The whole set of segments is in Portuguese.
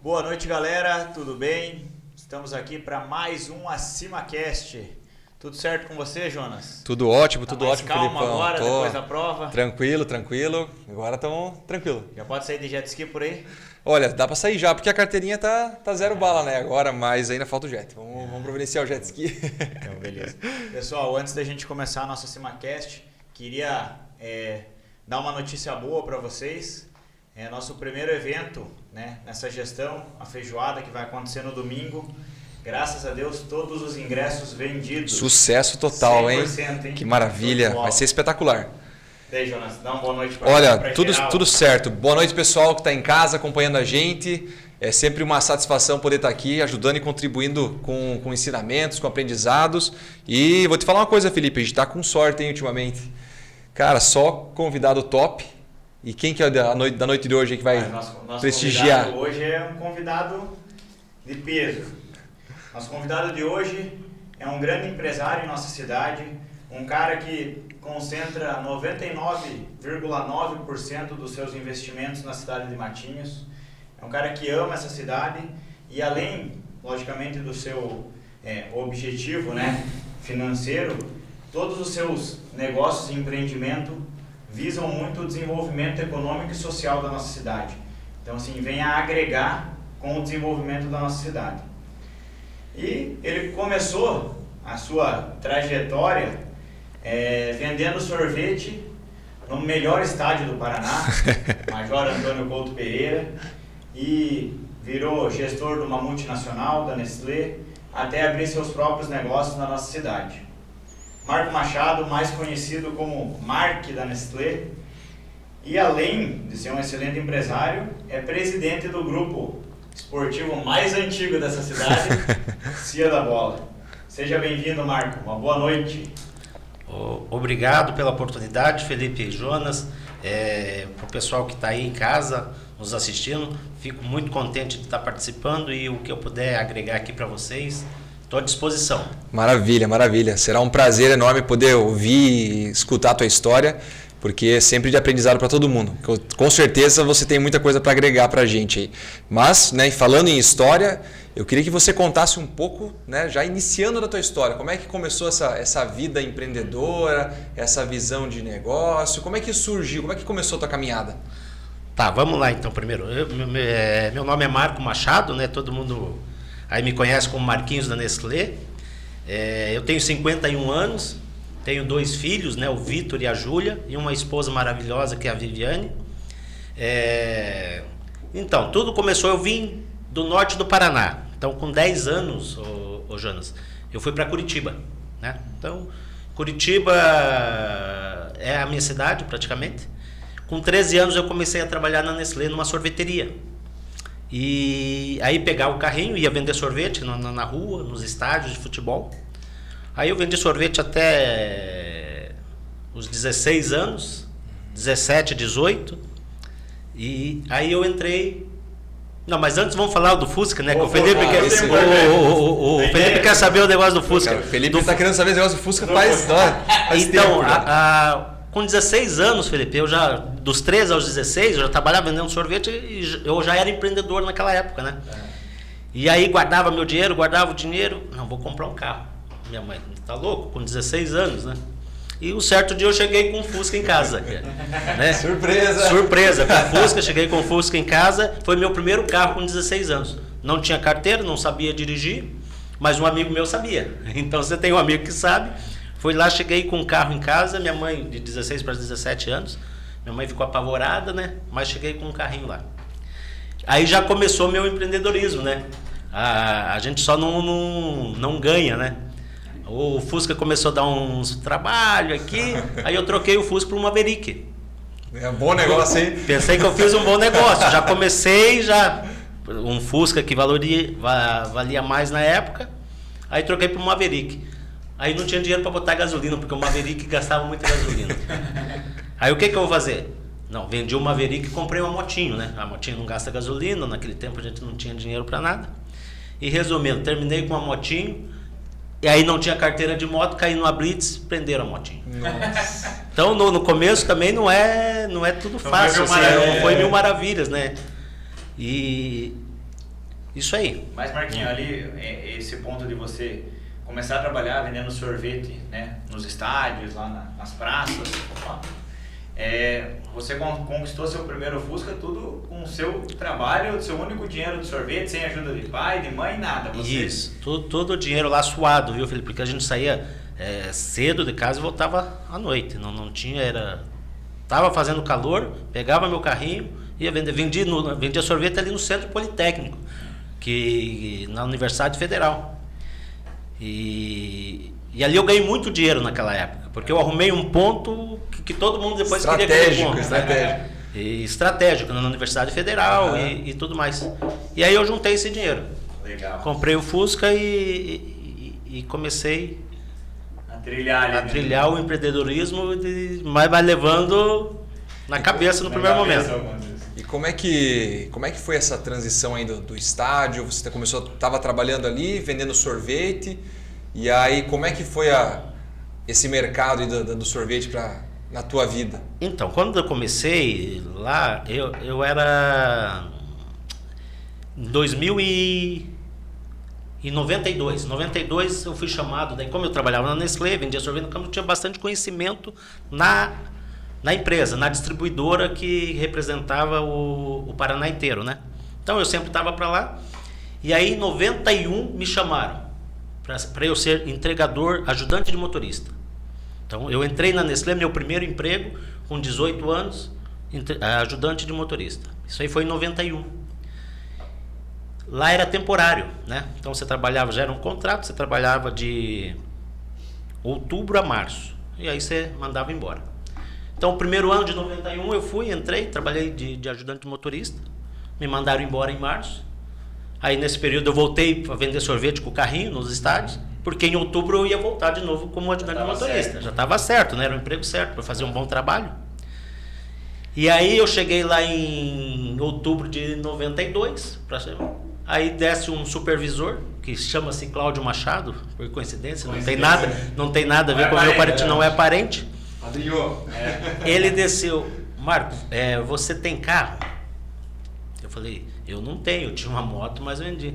Boa noite, galera, tudo bem? Estamos aqui para mais um AcimaCast. Tudo certo com você, Jonas? Tudo ótimo, tudo ótimo, calma Felipão. Agora, depois da prova? Tranquilo. Agora estamos tranquilo. Já pode sair de jet ski por aí? Olha, dá para sair já, porque a carteirinha tá zero bala, né? Agora, mas ainda falta o jet. Vamos providenciar o jet ski. Então, beleza. Pessoal, antes da gente começar a nossa AcimaCast, queria dar uma notícia boa para vocês. É nosso primeiro evento, né, nessa gestão, a feijoada que vai acontecer no domingo. Graças a Deus, todos os ingressos vendidos. Sucesso total, 100%, hein? Que maravilha, vai ser espetacular. E aí, Jonas, dá uma boa noite para Olha, tudo certo. Boa noite, pessoal que está em casa acompanhando a gente. É sempre uma satisfação poder estar aqui ajudando e contribuindo com ensinamentos, com aprendizados. E vou te falar uma coisa, Felipe, a gente está com sorte, hein, ultimamente. Cara, só convidado top. E quem que é da noite de hoje que vai nosso prestigiar? Convidado hoje é um convidado de peso. Nosso convidado de hoje é um grande empresário em nossa cidade, um cara que concentra 99,9% dos seus investimentos na cidade de Matinhos. É um cara que ama essa cidade e, além, logicamente, do seu objetivo, né, financeiro, todos os seus negócios e empreendimento visam muito o desenvolvimento econômico e social da nossa cidade. Então, assim, vem a agregar com o desenvolvimento da nossa cidade. E ele começou a sua trajetória vendendo sorvete no melhor estádio do Paraná, Major Antônio Couto Pereira, e virou gestor de uma multinacional, da Nestlé, até abrir seus próprios negócios na nossa cidade. Marco Machado, mais conhecido como Mark da Nestlé, e além de ser um excelente empresário, é presidente do grupo esportivo mais antigo dessa cidade, Cia da Bola. Seja bem-vindo, Marco. Uma boa noite. Obrigado pela oportunidade, Felipe e Jonas. Para o pessoal que está aí em casa nos assistindo, fico muito contente de estar participando e o que eu puder agregar aqui para vocês, estou à disposição. Maravilha. Será um prazer enorme poder ouvir e escutar a tua história, porque é sempre de aprendizado para todo mundo. Com certeza você tem muita coisa para agregar para a gente aí. Mas, né, falando em história, eu queria que você contasse um pouco, né, já iniciando da tua história, como é que começou essa vida empreendedora, essa visão de negócio, como é que surgiu, como é que começou a tua caminhada? Tá, vamos lá então primeiro. Meu nome é Marco Machado, né? Todo mundo aí me conhece como Marquinhos da Nestlé. Eu tenho 51 anos, tenho 2 filhos, né? O Vitor e a Júlia, e uma esposa maravilhosa que é a Viviane. Então, tudo começou, eu vim do norte do Paraná. Então, com 10 anos, ô Jonas, eu fui para Curitiba, né? Então, Curitiba é a minha cidade praticamente. Com 13 anos eu comecei a trabalhar na Nestlé numa sorveteria. E aí pegava o carrinho, ia vender sorvete na rua, nos estádios de futebol. Aí eu vendi sorvete até os 16 anos, 17, 18. E aí eu entrei... Não, mas antes vamos falar do Fusca, né? Que o Felipe quer saber o negócio do Fusca. O Felipe está querendo saber o negócio do Fusca faz então, tempo. Com 16 anos, Felipe, eu já, dos 13 aos 16, eu já trabalhava vendendo sorvete e eu já era empreendedor naquela época, né? E aí guardava meu dinheiro, guardava o dinheiro, não, vou comprar um carro. Minha mãe, tá louco? Com 16 anos, né? E um certo dia eu cheguei com um Fusca em casa. Né? Surpresa, com o Fusca, cheguei com o Fusca em casa, foi meu primeiro carro com 16 anos. Não tinha carteira, não sabia dirigir, mas um amigo meu sabia. Então você tem um amigo que sabe. Fui lá, cheguei com um carro em casa, minha mãe de 16 para 17 anos, minha mãe ficou apavorada, né? Mas cheguei com um carrinho lá. Aí já começou meu empreendedorismo, né? A gente só não ganha, né? O Fusca começou a dar uns trabalho aqui, aí eu troquei o Fusca por um Maverick. É um bom negócio, hein? Pensei que eu fiz um bom negócio, já comecei, um Fusca que valia mais na época, aí troquei por um Maverick. Aí não tinha dinheiro para botar gasolina, porque o Maverick gastava muita gasolina. Aí o que eu vou fazer? Não, vendi o Maverick e comprei uma motinho, né? A motinho não gasta gasolina, naquele tempo a gente não tinha dinheiro para nada. E resumindo, terminei com uma motinho, e aí não tinha carteira de moto, caí numa blitz, prenderam a motinho. Nossa. Então no começo também não é tudo fácil, assim, não foi mil maravilhas, né? E Isso aí. Mas Marquinhos, ali, esse ponto de você começar a trabalhar vendendo sorvete, né, nos estádios, lá nas praças, você conquistou seu primeiro Fusca tudo com o seu trabalho, seu único dinheiro de sorvete, sem ajuda de pai, de mãe, nada. Isso, todo o dinheiro lá suado, viu, Felipe? Porque a gente saía cedo de casa e voltava à noite. Não tinha, tava fazendo calor, pegava meu carrinho, ia vender, vendia sorvete ali no Centro Politécnico, na Universidade Federal. E ali eu ganhei muito dinheiro naquela época, porque eu arrumei um ponto que todo mundo depois queria aquele ponto. Estratégico, na Universidade Federal e tudo mais. E aí eu juntei esse dinheiro. Legal. Comprei o Fusca e comecei a trilhar o empreendedorismo, mas vai levando na cabeça no primeiro momento. E como é que foi essa transição aí do estádio? Você estava trabalhando ali, vendendo sorvete, e aí como é que foi esse mercado do sorvete na tua vida? Então, quando eu comecei lá, eu era em 2092. Em 92 eu fui chamado, daí como eu trabalhava na Nestlé, vendia sorvete, eu tinha bastante conhecimento na empresa, na distribuidora que representava o Paraná inteiro, né? Então eu sempre estava para lá. E aí em 91 me chamaram para eu ser entregador, ajudante de motorista. Então eu entrei na Nestlé, meu primeiro emprego, com 18 anos, ajudante de motorista. Isso aí foi em 91. Lá era temporário, né? Então você trabalhava, já era um contrato, você trabalhava de outubro a março. E aí você mandava embora. Então, o primeiro ano de 91 eu entrei, trabalhei de ajudante de motorista, me mandaram embora em março. Aí nesse período eu voltei a vender sorvete com o carrinho nos estádios, porque em outubro eu ia voltar de novo como ajudante de motorista. Já estava certo, né? Era um emprego certo para fazer um bom trabalho. E aí eu cheguei lá em outubro de 92, aí desce um supervisor, que chama-se Cláudio Machado, por coincidência, não tem nada a ver com o meu parente, não é parente. Ele desceu, Marco, você tem carro? Eu falei, eu não tenho, eu tinha uma moto, mas vendi.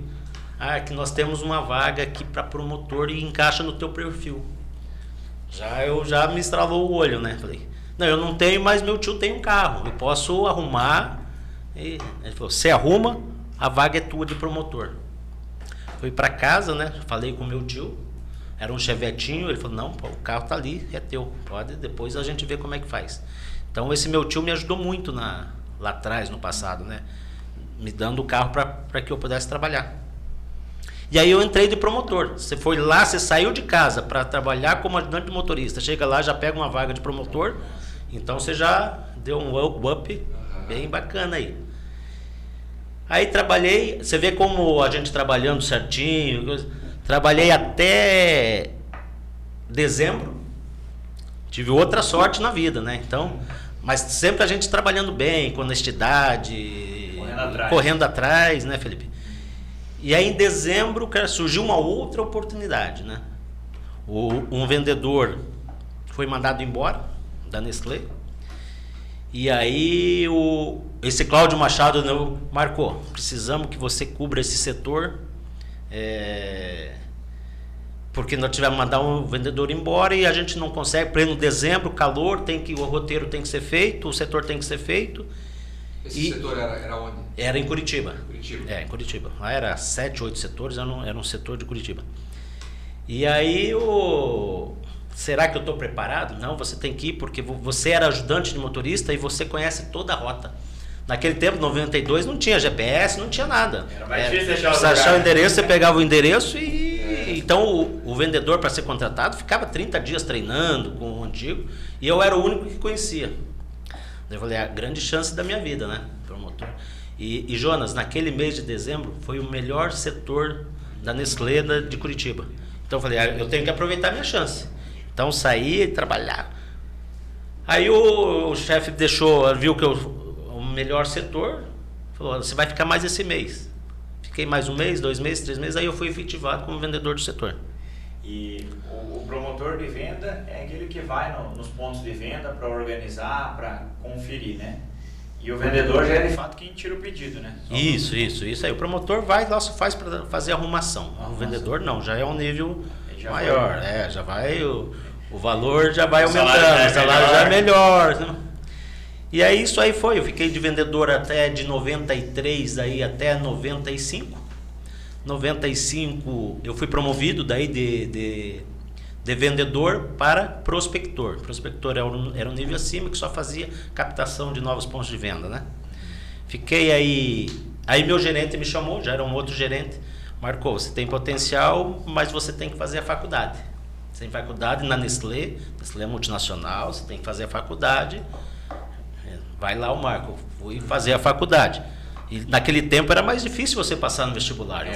Que nós temos uma vaga aqui para promotor e encaixa no teu perfil. Já me estralou o olho, né? Falei, não, eu não tenho, mas meu tio tem um carro, eu posso arrumar. E ele falou, você arruma, a vaga é tua de promotor. Fui para casa, né? Falei com meu tio. Era um chevetinho, ele falou, não, pô, o carro tá ali, é teu, pode, depois a gente vê como é que faz. Então esse meu tio me ajudou muito lá atrás, no passado, né? Me dando o carro para que eu pudesse trabalhar. E aí eu entrei de promotor. Você foi lá, você saiu de casa para trabalhar como ajudante de motorista, chega lá, já pega uma vaga de promotor, então você já deu um up bem bacana aí. Aí trabalhei, você vê como a gente trabalhando certinho, trabalhei até dezembro, tive outra sorte na vida, né? Então, mas sempre a gente trabalhando bem, com honestidade, correndo atrás, né, Felipe? E aí em dezembro, cara, surgiu uma outra oportunidade, né? Um vendedor foi mandado embora da Nestlé. E aí esse Cláudio Machado marcou, precisamos que você cubra esse setor, porque nós tivemos que mandar um vendedor embora e a gente não consegue, pleno dezembro, calor, o roteiro tem que ser feito, o setor tem que ser feito. Esse setor era onde? Era em Curitiba. Em Curitiba. Lá era 7, 8 setores, era um setor de Curitiba. E aí será que eu estou preparado? Não, você tem que ir porque você era ajudante de motorista e você conhece toda a rota. Naquele tempo, 92, não tinha GPS, não tinha nada. Era mais difícil achar o endereço, você pegava o endereço então o vendedor, para ser contratado, ficava 30 dias treinando com o antigo e eu era o único que conhecia. Eu falei, a grande chance da minha vida, né? Promotor. E Jonas, naquele mês de dezembro, foi o melhor setor da Nestlé de Curitiba. Então eu falei, eu tenho que aproveitar a minha chance. Então saí e trabalhar. Aí o chefe viu que o melhor setor, falou, você vai ficar mais esse mês. Fiquei mais um mês, 2 meses, 3 meses, aí eu fui efetivado como vendedor do setor. E o promotor de venda é aquele que vai nos pontos de venda para organizar, para conferir, né? E o vendedor já é de fato quem tira o pedido, né? Isso aí. O promotor vai lá, só faz para fazer arrumação. O vendedor não, já é um nível maior. Já vai, o valor já vai aumentando, o salário já é melhor. E aí isso aí foi, eu fiquei de vendedor até de 93 aí até 95. 95 eu fui promovido daí de vendedor para prospector. Prospector era um nível acima que só fazia captação de novos pontos de venda, né? Fiquei aí meu gerente me chamou, já era um outro gerente, Marcou, você tem potencial, mas você tem que fazer a faculdade. Você tem faculdade na Nestlé é multinacional, você tem que fazer a faculdade. Vai lá o Marco, fui fazer a faculdade. E naquele tempo era mais difícil você passar no vestibular. Eu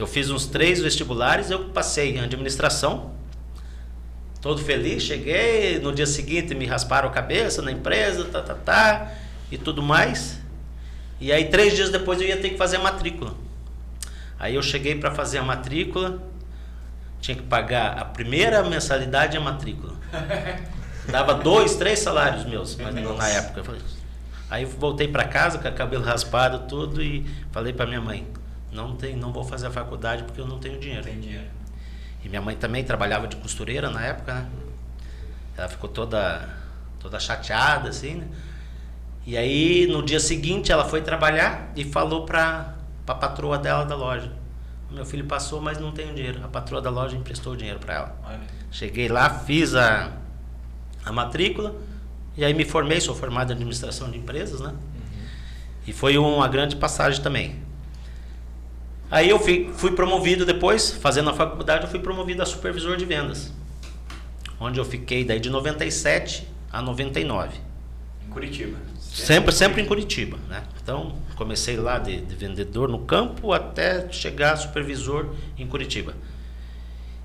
fiz uns 3 vestibulares, eu passei em administração. Todo feliz, cheguei, no dia seguinte me rasparam a cabeça na empresa, e tudo mais. E aí 3 dias depois eu ia ter que fazer a matrícula. Aí eu cheguei para fazer a matrícula, tinha que pagar a primeira mensalidade e a matrícula. Dava 2, 3 salários meus, mas na época. Aí eu voltei para casa com o cabelo raspado tudo e falei para minha mãe, não vou fazer a faculdade porque eu não tenho dinheiro. Tem dinheiro. E minha mãe também trabalhava de costureira na época, né? Ela ficou toda chateada, assim, né? E aí, no dia seguinte, ela foi trabalhar e falou para a patroa dela da loja. Meu filho passou, mas não tem dinheiro. A patroa da loja emprestou o dinheiro para ela. Olha. Cheguei lá, fiz a matrícula e aí me formei, sou formado em administração de empresas, né? E foi uma grande passagem também. Aí eu fui promovido depois, fazendo a faculdade, eu fui promovido a supervisor de vendas. Onde eu fiquei daí de 97 a 99. Em Curitiba. Sempre em Curitiba, né? Então, comecei lá de vendedor no campo até chegar a supervisor em Curitiba.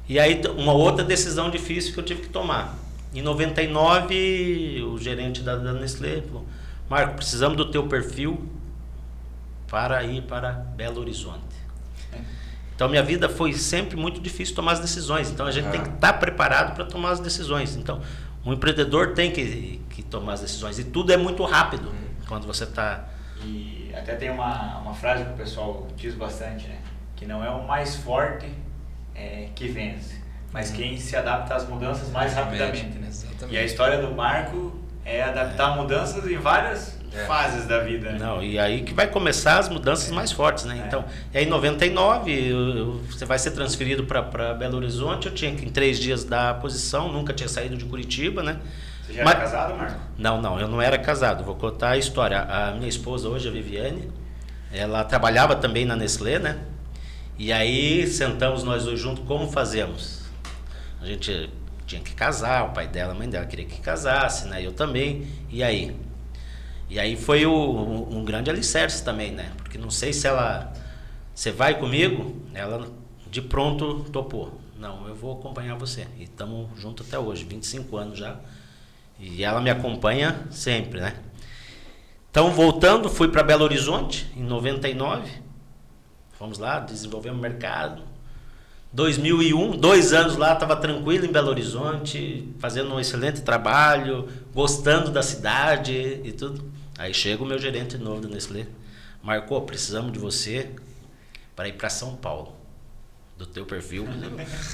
E aí, uma outra decisão difícil que eu tive que tomar. Em 99, o gerente da Nestlé falou, Marco, precisamos do teu perfil para ir para Belo Horizonte. Então, minha vida foi sempre muito difícil tomar as decisões. Então, a gente tem que estar preparado para tomar as decisões. Então, um empreendedor tem que tomar as decisões. E tudo é muito rápido quando você está... E até tem uma frase que o pessoal diz bastante, né? Que não é o mais forte que vence, mas quem se adapta às mudanças mais rapidamente, né? Exatamente. E a história do Marco é adaptar mudanças em várias fases da vida. Né? Não, e aí que vai começar as mudanças mais fortes, né? Então, e aí em 99, você vai ser transferido para Belo Horizonte, eu tinha que em 3 dias dar a posição, nunca tinha saído de Curitiba, né? Você já era casado, Marco? Não, eu não era casado, vou contar a história. A minha esposa hoje, a Viviane, ela trabalhava também na Nestlé, né? E aí sentamos nós dois juntos, como fazemos? A gente tinha que casar, o pai dela, a mãe dela queria que casasse, né? Eu também, e aí? E aí foi um grande alicerce também, né? Porque não sei se você vai comigo, ela de pronto topou. Não, eu vou acompanhar você. E estamos juntos até hoje, 25 anos já. E ela me acompanha sempre, né? Então, voltando, fui para Belo Horizonte em 99. Fomos lá, desenvolvemos o mercado. 2001, 2 anos lá, estava tranquilo em Belo Horizonte, fazendo um excelente trabalho, gostando da cidade e tudo. Aí chega o meu gerente novo da Nestlé. Marcou, precisamos de você para ir para São Paulo. Do teu perfil.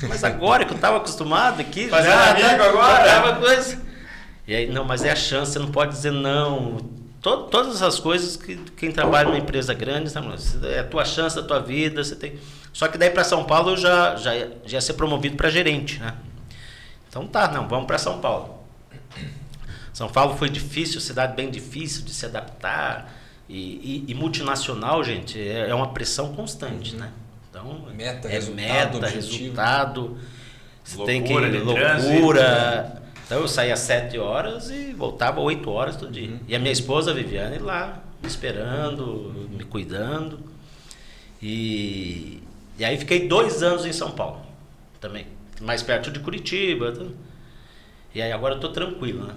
Mas agora que eu estava acostumado aqui, fazer amigo agora. Coisa. E aí, não, mas é a chance, você não pode dizer não. Todas as coisas que quem trabalha numa empresa grande, é a tua chance da tua vida, você tem. Só que daí para São Paulo eu já ia ser promovido para gerente, né? Então vamos para São Paulo. São Paulo foi difícil, cidade bem difícil de se adaptar e multinacional, gente, é uma pressão constante, né? Então, meta, resultado, você tem que loucura. Trânsito. Então eu saía às 7 horas e voltava 8 horas todo dia. E a minha esposa, a Viviane, lá me esperando, me cuidando. E aí fiquei 2 anos em São Paulo também, mais perto de Curitiba. E aí agora eu tô tranquilo, né?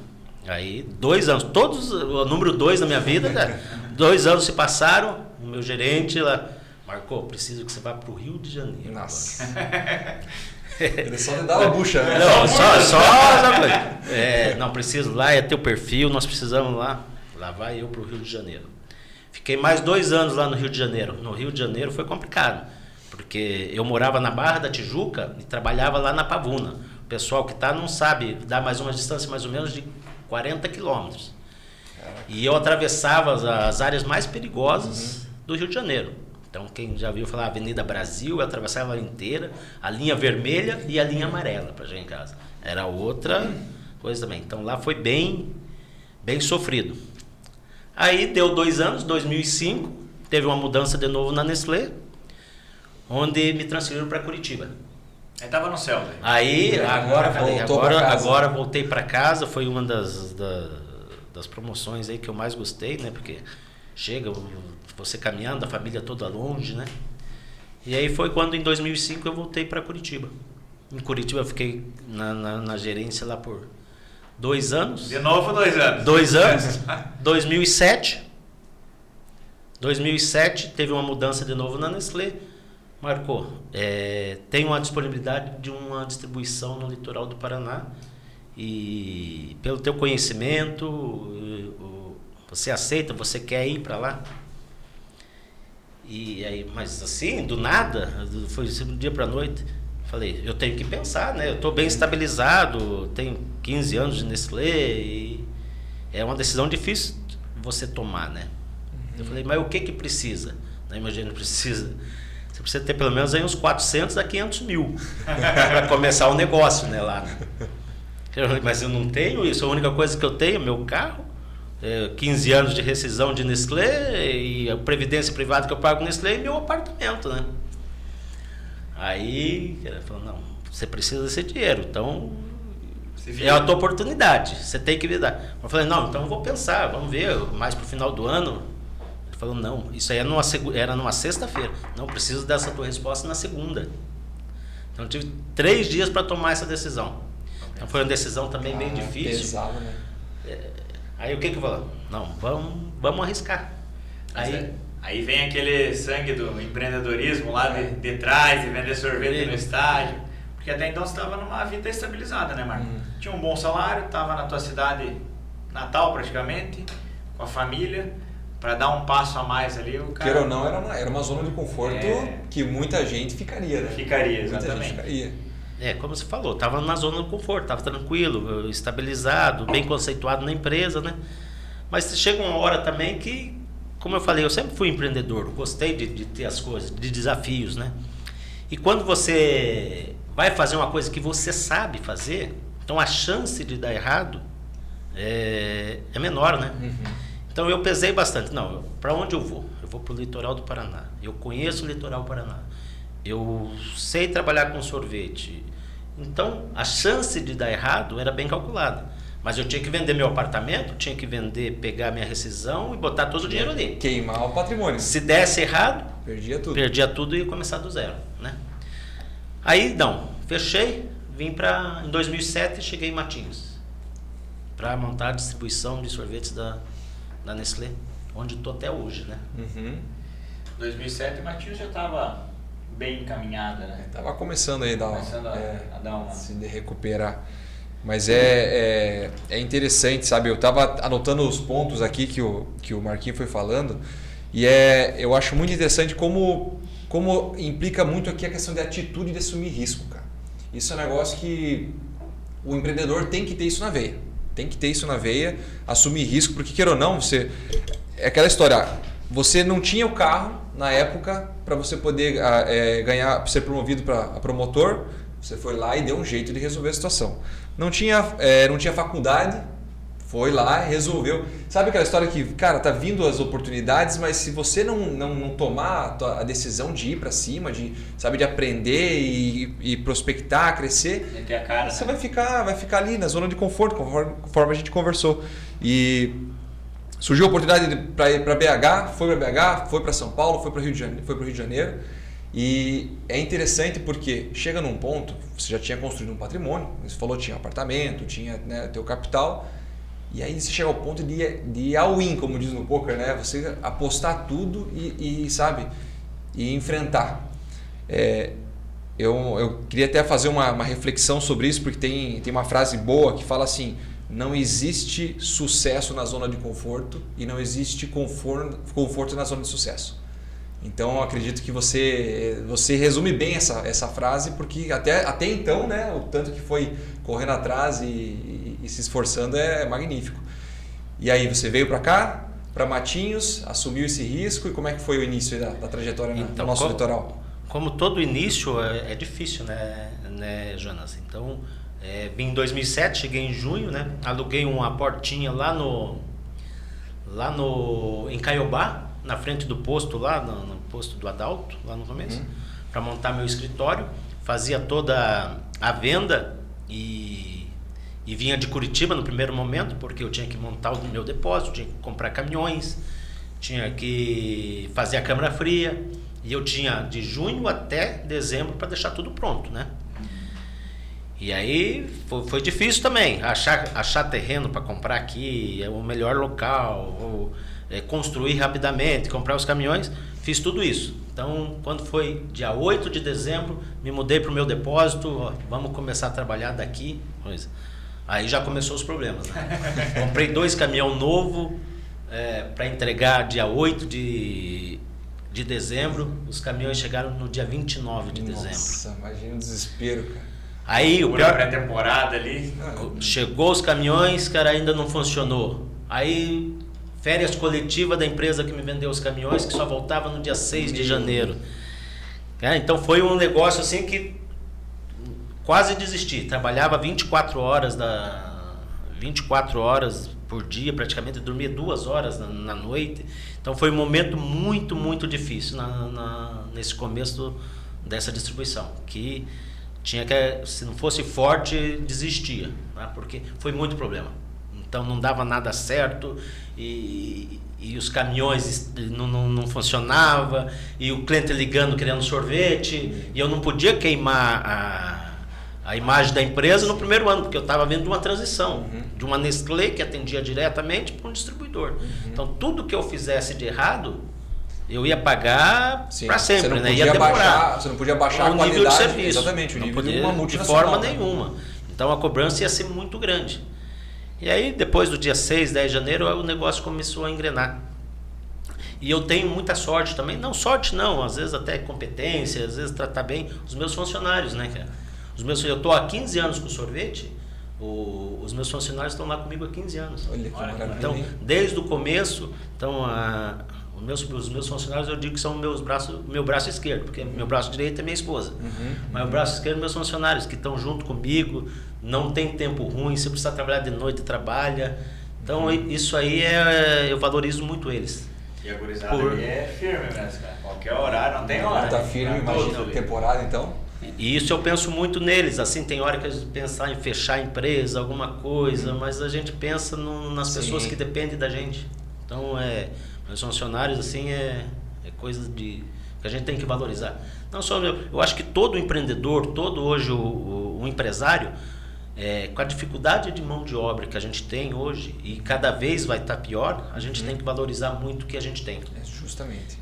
Aí 2 anos, o número 2 na minha vida, né? 2 anos se passaram, o meu gerente lá, Marcou, preciso que você vá pro Rio de Janeiro. Nossa. Ele só te dava a bucha, né? Não, não preciso lá, é teu perfil, nós precisamos lá. Lá vai eu para o Rio de Janeiro. Fiquei mais 2 anos lá no Rio de Janeiro. No Rio de Janeiro foi complicado, porque eu morava na Barra da Tijuca e trabalhava lá na Pavuna. O pessoal que não sabe, dá mais uma distância mais ou menos de 40 quilômetros. E eu atravessava as áreas mais perigosas do Rio de Janeiro. Então, quem já viu falar Avenida Brasil, eu atravessava ela inteira, a linha vermelha e a linha amarela para chegar em casa. Era outra coisa também. Então, lá foi bem sofrido. Aí, deu 2 anos, 2005, teve uma mudança de novo na Nestlé, onde me transferiram para Curitiba. Aí tava no céu. Né? Aí, agora voltei para casa, foi uma das promoções aí que eu mais gostei, né? Porque chega você caminhando, a família toda longe, né? E aí foi quando em 2005 eu voltei para Curitiba. Em Curitiba eu fiquei na gerência lá por 2 anos. De novo 2 anos. 2 anos. 2007 teve uma mudança de novo na Nestlé. Marcou. Tem uma disponibilidade de uma distribuição no litoral do Paraná. E pelo teu conhecimento, você aceita, você quer ir para lá? E aí, mas assim, do nada, foi do dia para a noite, falei, eu tenho que pensar, né? Eu estou bem estabilizado, tenho 15 anos de Nestlé e é uma decisão difícil você tomar, né? Eu falei, mas o que precisa? Na Imagine precisa. Você precisa ter pelo menos aí uns 400 a 500 mil para começar o negócio, né, lá. Mas eu não tenho isso, a única coisa que eu tenho é meu carro, 15 anos de rescisão de Nestlé e a previdência privada que eu pago Nestlé e meu apartamento, né? Aí ele falou, não, você precisa desse dinheiro, então é a tua oportunidade, você tem que me dar. Eu falei, não, então eu vou pensar, vamos ver, mais pro final do ano. Ele falou, não, isso aí era numa sexta-feira, não, preciso dessa tua resposta na segunda. Então eu tive 3 dias para tomar essa decisão. Então foi uma decisão também bem difícil. Pesado, né? Aí o que eu falo? Não, vamos arriscar. Aí vem aquele sangue do empreendedorismo lá de trás, de vender sorvete no estádio. Porque até então você estava numa vida estabilizada, né, Marco? Tinha um bom salário, estava na tua cidade natal praticamente, com a família. Para dar um passo a mais ali, o cara... Queira ou não, era uma zona de conforto que muita gente ficaria, né? Ficaria, exatamente. Muita gente ficaria. Como você falou, estava na zona do conforto, estava tranquilo, estabilizado, bem conceituado na empresa, né? Mas chega uma hora também que, como eu falei, eu sempre fui empreendedor, gostei de ter as coisas, de desafios, né? E quando você vai fazer uma coisa que você sabe fazer, então a chance de dar errado é menor, né? Então eu pesei bastante. Não, para onde eu vou? Eu vou para o litoral do Paraná. Eu conheço o litoral do Paraná. Eu sei trabalhar com sorvete. Então a chance de dar errado era bem calculada. Mas eu tinha que vender meu apartamento, tinha que pegar minha rescisão e botar todo o dinheiro ali. Queimar o patrimônio. Se desse errado, perdia tudo e ia começar do zero, né? Aí, não, fechei, em 2007 cheguei em Matinhos para montar a distribuição de sorvetes da Nestlé, onde estou até hoje, né? 2007 Matinhos já estava bem encaminhada, né? Estava começando aí a dar uma... se recuperar. Mas é interessante, sabe? Eu estava anotando os pontos aqui que o Marquinhos foi falando e eu acho muito interessante como implica muito aqui a questão de atitude de assumir risco, cara. Isso é um negócio que o empreendedor tem que ter isso na veia. Tem que ter isso na veia, assumir risco, porque queira ou não, é aquela história, você não tinha o carro na época para você poder ser promovido para promotor, você foi lá e deu um jeito de resolver a situação. Não tinha faculdade, foi lá, resolveu. Sabe aquela história que, cara, tá vindo as oportunidades, mas se você não tomar a decisão de ir para cima, de aprender e prospectar, crescer, meter a cara, você vai ficar ali na zona de conforto, conforme a gente conversou. E surgiu a oportunidade para ir para BH, foi para São Paulo, foi para o Rio de Janeiro. E é interessante porque chega num ponto, você já tinha construído um patrimônio, você falou tinha apartamento, tinha, né, teu capital, e aí você chega ao ponto de all-in, como diz no poker, né? Você apostar tudo e enfrentar. Eu queria até fazer uma reflexão sobre isso, porque tem uma frase boa que fala assim, não existe sucesso na zona de conforto e não existe conforto na zona de sucesso. Então eu acredito que você resume bem essa frase, porque até então, né, o tanto que foi correndo atrás e se esforçando é magnífico. E aí você veio para cá, para Matinhos, assumiu esse risco, e como é que foi o início da trajetória no nosso litoral? Como todo início é difícil, né, Jonas? Então, vim em 2007, cheguei em junho, né? Aluguei uma portinha lá em Caiobá, na frente do posto lá, no posto do Adalto, lá no começo, para montar meu escritório. Fazia toda a venda e vinha de Curitiba no primeiro momento, porque eu tinha que montar o meu depósito, tinha que comprar caminhões, tinha que fazer a câmara fria, e eu tinha de junho até dezembro para deixar tudo pronto, né? E aí foi difícil também, achar terreno para comprar aqui, o melhor local, construir rapidamente, comprar os caminhões, fiz tudo isso. Então, quando foi dia 8 de dezembro, me mudei para o meu depósito, vamos começar a trabalhar daqui. Aí já começou os problemas, né? Comprei 2 caminhões novos para entregar dia 8 de dezembro, os caminhões chegaram no dia 29 de dezembro. Nossa, imagina o desespero, cara. Aí o pior, pré-temporada ali. Chegou os caminhões, cara, ainda não funcionou. Aí férias coletiva da empresa que me vendeu os caminhões, que só voltava no dia 6 de janeiro. Então foi um negócio assim que quase desisti. Trabalhava 24 horas por dia, praticamente dormia 2 horas na noite. Então foi um momento muito, muito difícil nesse começo dessa distribuição, que tinha que, se não fosse forte, desistia, né? Porque foi muito problema. Então não dava nada certo e os caminhões não funcionavam, e o cliente ligando querendo sorvete, e eu não podia queimar a imagem da empresa no primeiro ano, porque eu estava vendo uma transição de uma Nestlé que atendia diretamente para um distribuidor. Então tudo que eu fizesse de errado, eu ia pagar para sempre, né? Ia demorar. Você não podia baixar a qualidade, nível de serviço. Exatamente, o nível de uma multinacional. De forma nenhuma. Então a cobrança ia ser muito grande. E aí, depois do dia 6, 10 de janeiro, o negócio começou a engrenar. E eu tenho muita sorte também. Não sorte não, às vezes até competência, às vezes tratar bem os meus funcionários, né, cara? Eu estou há 15 anos com sorvete, os meus funcionários estão lá comigo há 15 anos. Olha que maravilha. Então, desde o começo, os meus funcionários, eu digo que são meu braço esquerdo, porque meu braço direito é minha esposa. Mas o braço esquerdo meus funcionários, que estão junto comigo, não tem tempo ruim, se precisar trabalhar de noite, trabalha. Então, isso aí eu valorizo muito eles. E a gurizada ali é firme mesmo, cara. Qualquer horário, não tem hora. Tá firme, imagina a temporada então. E isso eu penso muito neles, assim, tem hora que a gente pensar em fechar a empresa, alguma coisa, mas a gente pensa nas pessoas que dependem da gente. Então, meus funcionários, assim, é coisa que a gente tem que valorizar. Não só eu acho que todo empreendedor, todo hoje o empresário, com a dificuldade de mão de obra que a gente tem hoje, e cada vez vai estar pior, a gente tem que valorizar muito o que a gente tem. Justamente.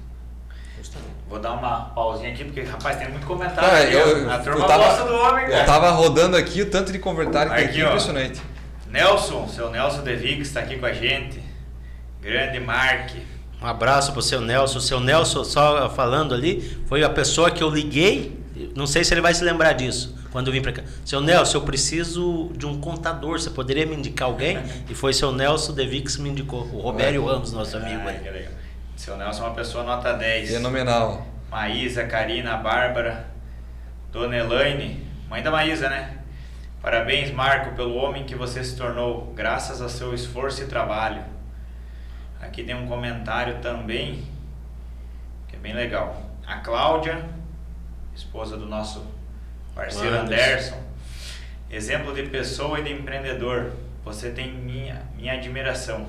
Vou dar uma pausinha aqui, porque, rapaz, tem muito comentário. A turma gosta do homem, cara. Eu tava rodando aqui o tanto de comentário que aqui é impressionante. Seu Nelson Devix está aqui com a gente. Grande Mark. Um abraço pro seu Nelson. O seu Nelson, só falando ali, foi a pessoa que eu liguei, não sei se ele vai se lembrar disso, quando eu vim para cá. Seu Nelson, eu preciso de um contador, você poderia me indicar alguém? E foi seu Nelson Devix que me indicou, o Robério Ramos, nosso amigo aí. Que legal. Seu Nelson é uma pessoa nota 10. Fenomenal. Maísa, Karina, Bárbara, Dona Elaine, mãe da Maísa, né? Parabéns, Marco, pelo homem que você se tornou, graças ao seu esforço e trabalho. Aqui tem um comentário também, que é bem legal. A Cláudia, esposa do nosso parceiro Anderson. Exemplo de pessoa e de empreendedor. Você tem minha admiração.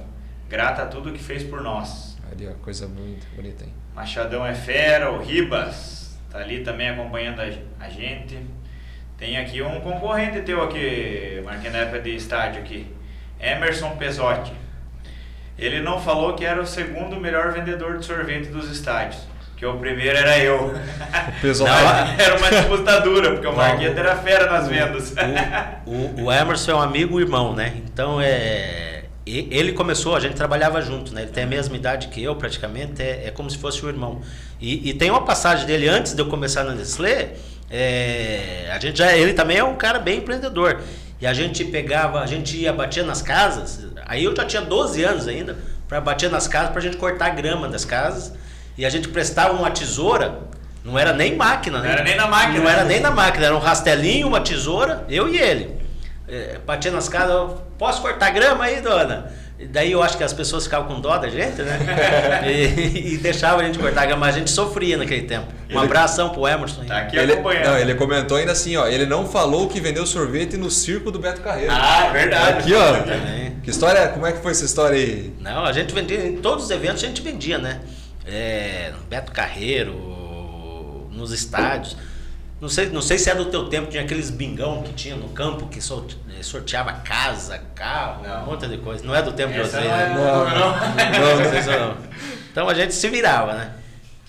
Grata a tudo que fez por nós. Ali, ó, coisa muito bonita, hein? Machadão é fera, o Ribas tá ali também acompanhando a gente. Tem aqui um concorrente teu aqui, Marquinhos, na época de estádio aqui. Emerson Pesotti. Ele não falou que era o segundo melhor vendedor de sorvete dos estádios, Porque o primeiro era eu. O pessoal Era uma disputa dura, porque o Marquito era fera nas vendas. O Emerson é um amigo e irmão, né? Então, ele começou, a gente trabalhava junto, né? Ele tem a mesma idade que eu, praticamente, é como se fosse o irmão. E tem uma passagem dele, antes de eu começar na Nestlé, ele também é um cara bem empreendedor. E a gente ia bater nas casas, aí eu já tinha 12 anos ainda, para bater nas casas, pra gente cortar a grama das casas, e a gente prestava uma tesoura, não era nem máquina, né? Não era nem na máquina. Não era nem na máquina, era um rastelinho, uma tesoura, eu e ele. Batia nas casas, posso cortar grama aí, dona? E daí eu acho que as pessoas ficavam com dó da gente, né? e deixavam a gente cortar grama, mas a gente sofria naquele tempo. Um abração pro Emerson. Tá aqui acompanhando. Ele comentou ainda assim, ó, ele não falou que vendeu sorvete no circo do Beto Carreiro. Ah, é verdade. Aqui, ó. Também. Que história, como é que foi essa história aí? Não, a gente vendia, em todos os eventos a gente vendia, né? Beto Carreiro, nos estádios. Não sei se é do teu tempo, tinha aqueles bingão que tinha no campo, que sorteava casa, carro, um monte de coisa. Não é do tempo de vocês, né? Não. Então a gente se virava, né?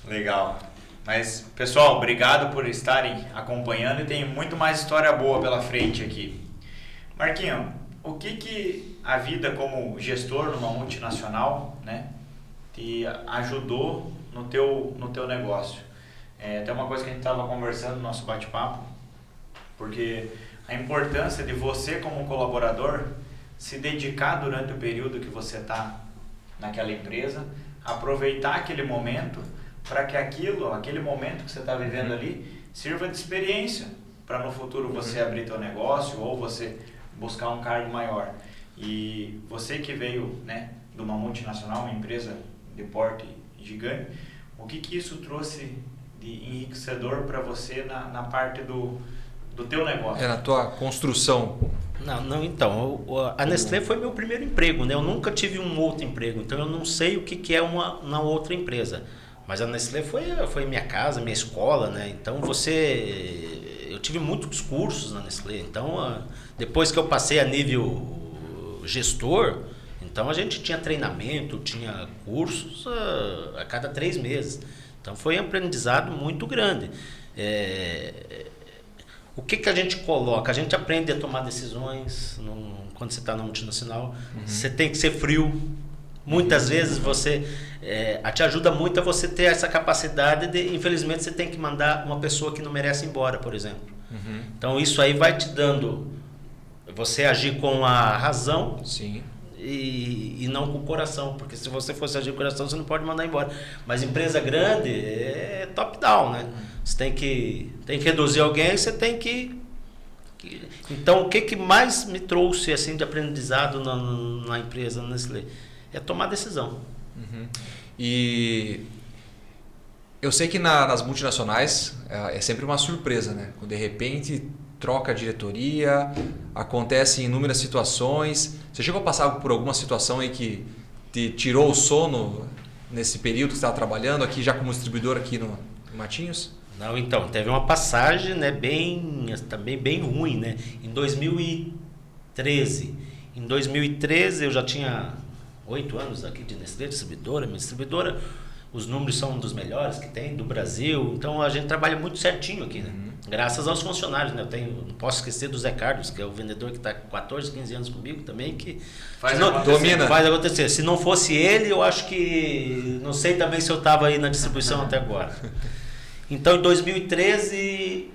Legal. Mas, pessoal, obrigado por estarem acompanhando e tem muito mais história boa pela frente aqui. Marquinho, o que a vida como gestor numa multinacional, né, te ajudou no teu negócio? Tem uma coisa que a gente estava conversando no nosso bate-papo, porque a importância de você como colaborador se dedicar durante o período que você está naquela empresa, aproveitar aquele momento para que aquele momento que você está vivendo ali sirva de experiência para no futuro você abrir teu negócio ou você buscar um cargo maior. E você que veio, né, de uma multinacional, uma empresa de porte gigante, o que isso trouxe de enriquecedor para você na parte do teu negócio? Na tua construção. Não, então, a Nestlé foi meu primeiro emprego, né? Eu nunca tive um outro emprego, então eu não sei o que é uma outra empresa. Mas a Nestlé foi minha casa, minha escola, né? Então eu tive muitos cursos na Nestlé. Então, depois que eu passei a nível gestor, então a gente tinha treinamento, tinha cursos a cada 3 meses. Então foi um aprendizado muito grande. O que a gente coloca? A gente aprende a tomar decisões quando você está na multinacional. Você tem que ser frio. Muitas vezes você te ajuda muito a você ter essa capacidade de, infelizmente, você tem que mandar uma pessoa que não merece embora, por exemplo. Então isso aí vai te dando você agir com a razão. Sim. E não com o coração, porque se você fosse agir com o coração, você não pode mandar embora. Mas empresa grande é top-down, né? Você tem que reduzir alguém, você tem que... Então, o que mais me trouxe assim, de aprendizado na empresa, na Nestlé? É tomar decisão. E eu sei que nas multinacionais é sempre uma surpresa, né? Quando de repente troca a diretoria, acontecem inúmeras situações. Você chegou a passar por alguma situação aí que te tirou o sono nesse período que você estava trabalhando aqui já como distribuidor aqui no Matinhos? Não, então, teve uma passagem, né, também bem ruim, né? Em 2013 eu já tinha 8 anos aqui de Nestlé, distribuidora. Minha distribuidora, os números são um dos melhores que tem do Brasil, então a gente trabalha muito certinho aqui, né? Graças aos funcionários, né? Não posso esquecer do Zé Carlos, que é o vendedor que está 14, 15 anos comigo também, que faz acontecer. Se não fosse ele, eu acho que... Não sei também se eu estava aí na distribuição até agora. Então, em 2013,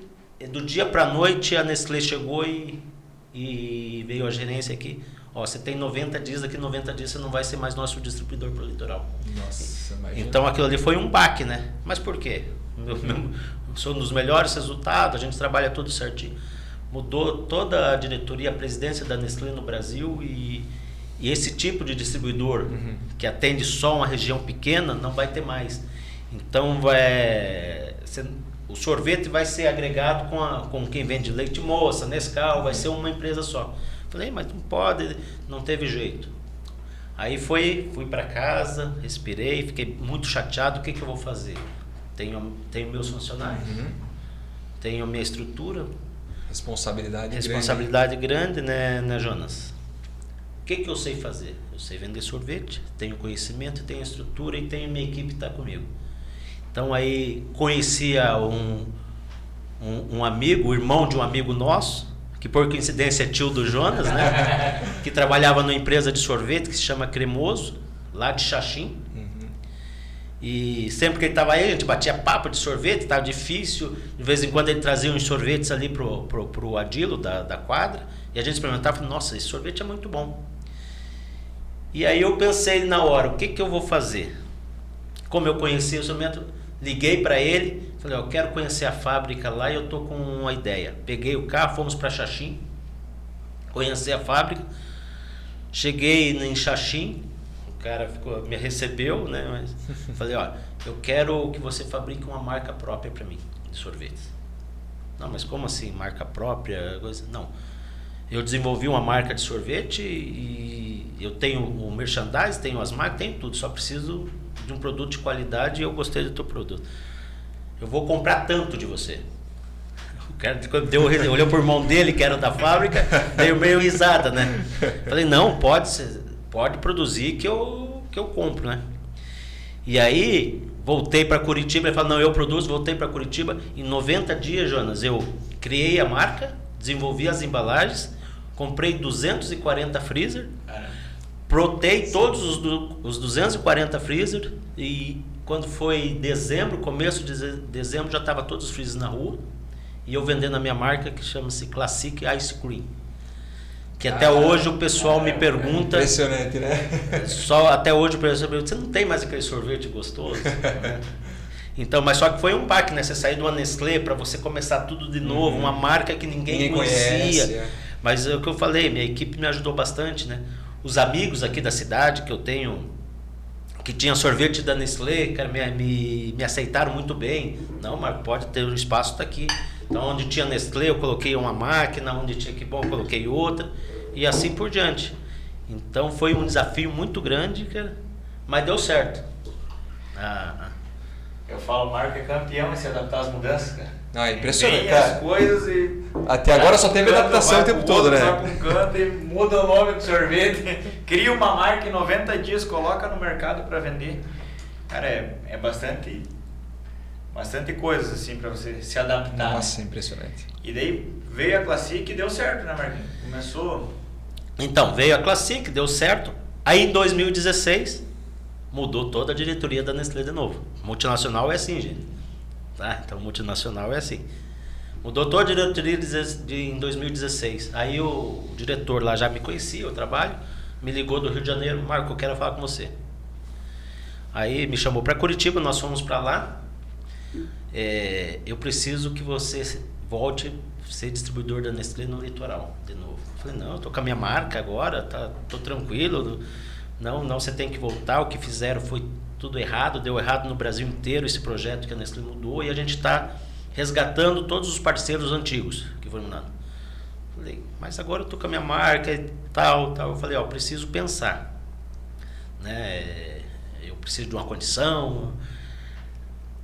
do dia para a noite, a Nestlé chegou e veio a gerência aqui. Você tem 90 dias, daqui 90 dias você não vai ser mais nosso distribuidor para o litoral. Nossa, imagina. Então, aquilo ali foi um baque, né? Mas por quê? Sou um dos melhores resultados, a gente trabalha tudo certinho. Mudou toda a diretoria, a presidência da Nestlé no Brasil e esse tipo de distribuidor que atende só uma região pequena não vai ter mais. Então o sorvete vai ser agregado com quem vende leite moça, Nescau, vai ser uma empresa só. Falei, mas não pode, não teve jeito. Aí fui para casa, respirei, fiquei muito chateado, o que eu vou fazer? Tenho meus funcionários, tenho a minha estrutura. Responsabilidade grande, né, Jonas? O que eu sei fazer? Eu sei vender sorvete, tenho conhecimento, tenho estrutura e tenho minha equipe que está comigo. Então aí conhecia um amigo, o irmão de um amigo nosso, que por coincidência é tio do Jonas, né? Que trabalhava numa empresa de sorvete que se chama Cremoso, lá de Xaxim. E sempre que ele estava aí, a gente batia papo de sorvete, estava difícil. De vez em quando ele trazia uns sorvetes ali pro Adilo da quadra, e a gente experimentava e falava, nossa, esse sorvete é muito bom. E aí eu pensei na hora, o que eu vou fazer? Como eu conhecia o sorvete, liguei para ele, falei, eu quero conhecer a fábrica lá e eu tô com uma ideia. Peguei o carro, fomos para Xaxim, conheci a fábrica, cheguei em Xaxim, o cara me recebeu, né? Mas falei, ó, eu quero que você fabrique uma marca própria para mim, de sorvetes. Não, mas como assim, marca própria? Não, eu desenvolvi uma marca de sorvete e eu tenho o merchandising, tenho as marcas, tenho tudo, só preciso de um produto de qualidade e eu gostei do teu produto. Eu vou comprar tanto de você. O cara olhou pro irmão dele, que era da fábrica, deu meio risada, né? Falei, não, pode produzir que eu compro, né? E aí, voltei para Curitiba, ele falou, não, eu produzo, voltei para Curitiba. Em 90 dias, Jonas, eu criei a marca, desenvolvi as embalagens, comprei 240 freezer, plotei todos os 240 freezer e quando foi dezembro, começo de dezembro, já estava todos os freezers na rua e eu vendendo a minha marca que chama-se Classic Ice Cream. Que até hoje o pessoal me pergunta... Impressionante, né? Até hoje o pessoal me pergunta, você não tem mais aquele sorvete gostoso? Né? Então, mas só que foi um baque, né? Você sair de uma Nestlé para você começar tudo de novo, uma marca que ninguém conhecia. Conhece, Mas é o que eu falei, minha equipe me ajudou bastante, né? Os amigos aqui da cidade que eu tenho, que tinha sorvete da Nestlé, cara, me aceitaram muito bem. Não, mas pode ter um espaço, tá aqui. Então, onde tinha Nestlé, eu coloquei uma máquina, onde tinha que bom, eu coloquei outra, e assim por diante. Então, foi um desafio muito grande, cara, mas deu certo. Eu falo, marca é campeão em se adaptar às mudanças, cara. Não, é impressionante, Tem cara. as coisas e... Até agora só teve adaptação o tempo todo, né? Vai pra um canto e muda o nome do sorvete, cria uma marca em 90 dias, coloca no mercado para vender. Cara, é bastante coisas assim para você se adaptar. Nossa, impressionante. E daí veio a Classic e deu certo, né, Marquinhos? Começou... Então, veio a Classic, deu certo. Aí em 2016, mudou toda a diretoria da Nestlé de novo. Multinacional é assim, gente. Tá? Então, multinacional é assim. Mudou toda a diretoria em 2016. Aí o diretor lá já me conhecia, o trabalho, me ligou do Rio de Janeiro, Marco, eu quero falar com você. Aí me chamou para Curitiba, nós fomos para lá. Eu preciso que você volte a ser distribuidor da Nestlé no litoral de novo. Eu falei, não, eu tô com a minha marca agora, tô tranquilo. Não, você tem que voltar, o que fizeram foi tudo errado, deu errado no Brasil inteiro esse projeto que a Nestlé mudou e a gente está resgatando todos os parceiros antigos que foram mandando. Falei, mas agora eu tô com a minha marca e tal. Eu falei, eu preciso pensar, né? Eu preciso de uma condição.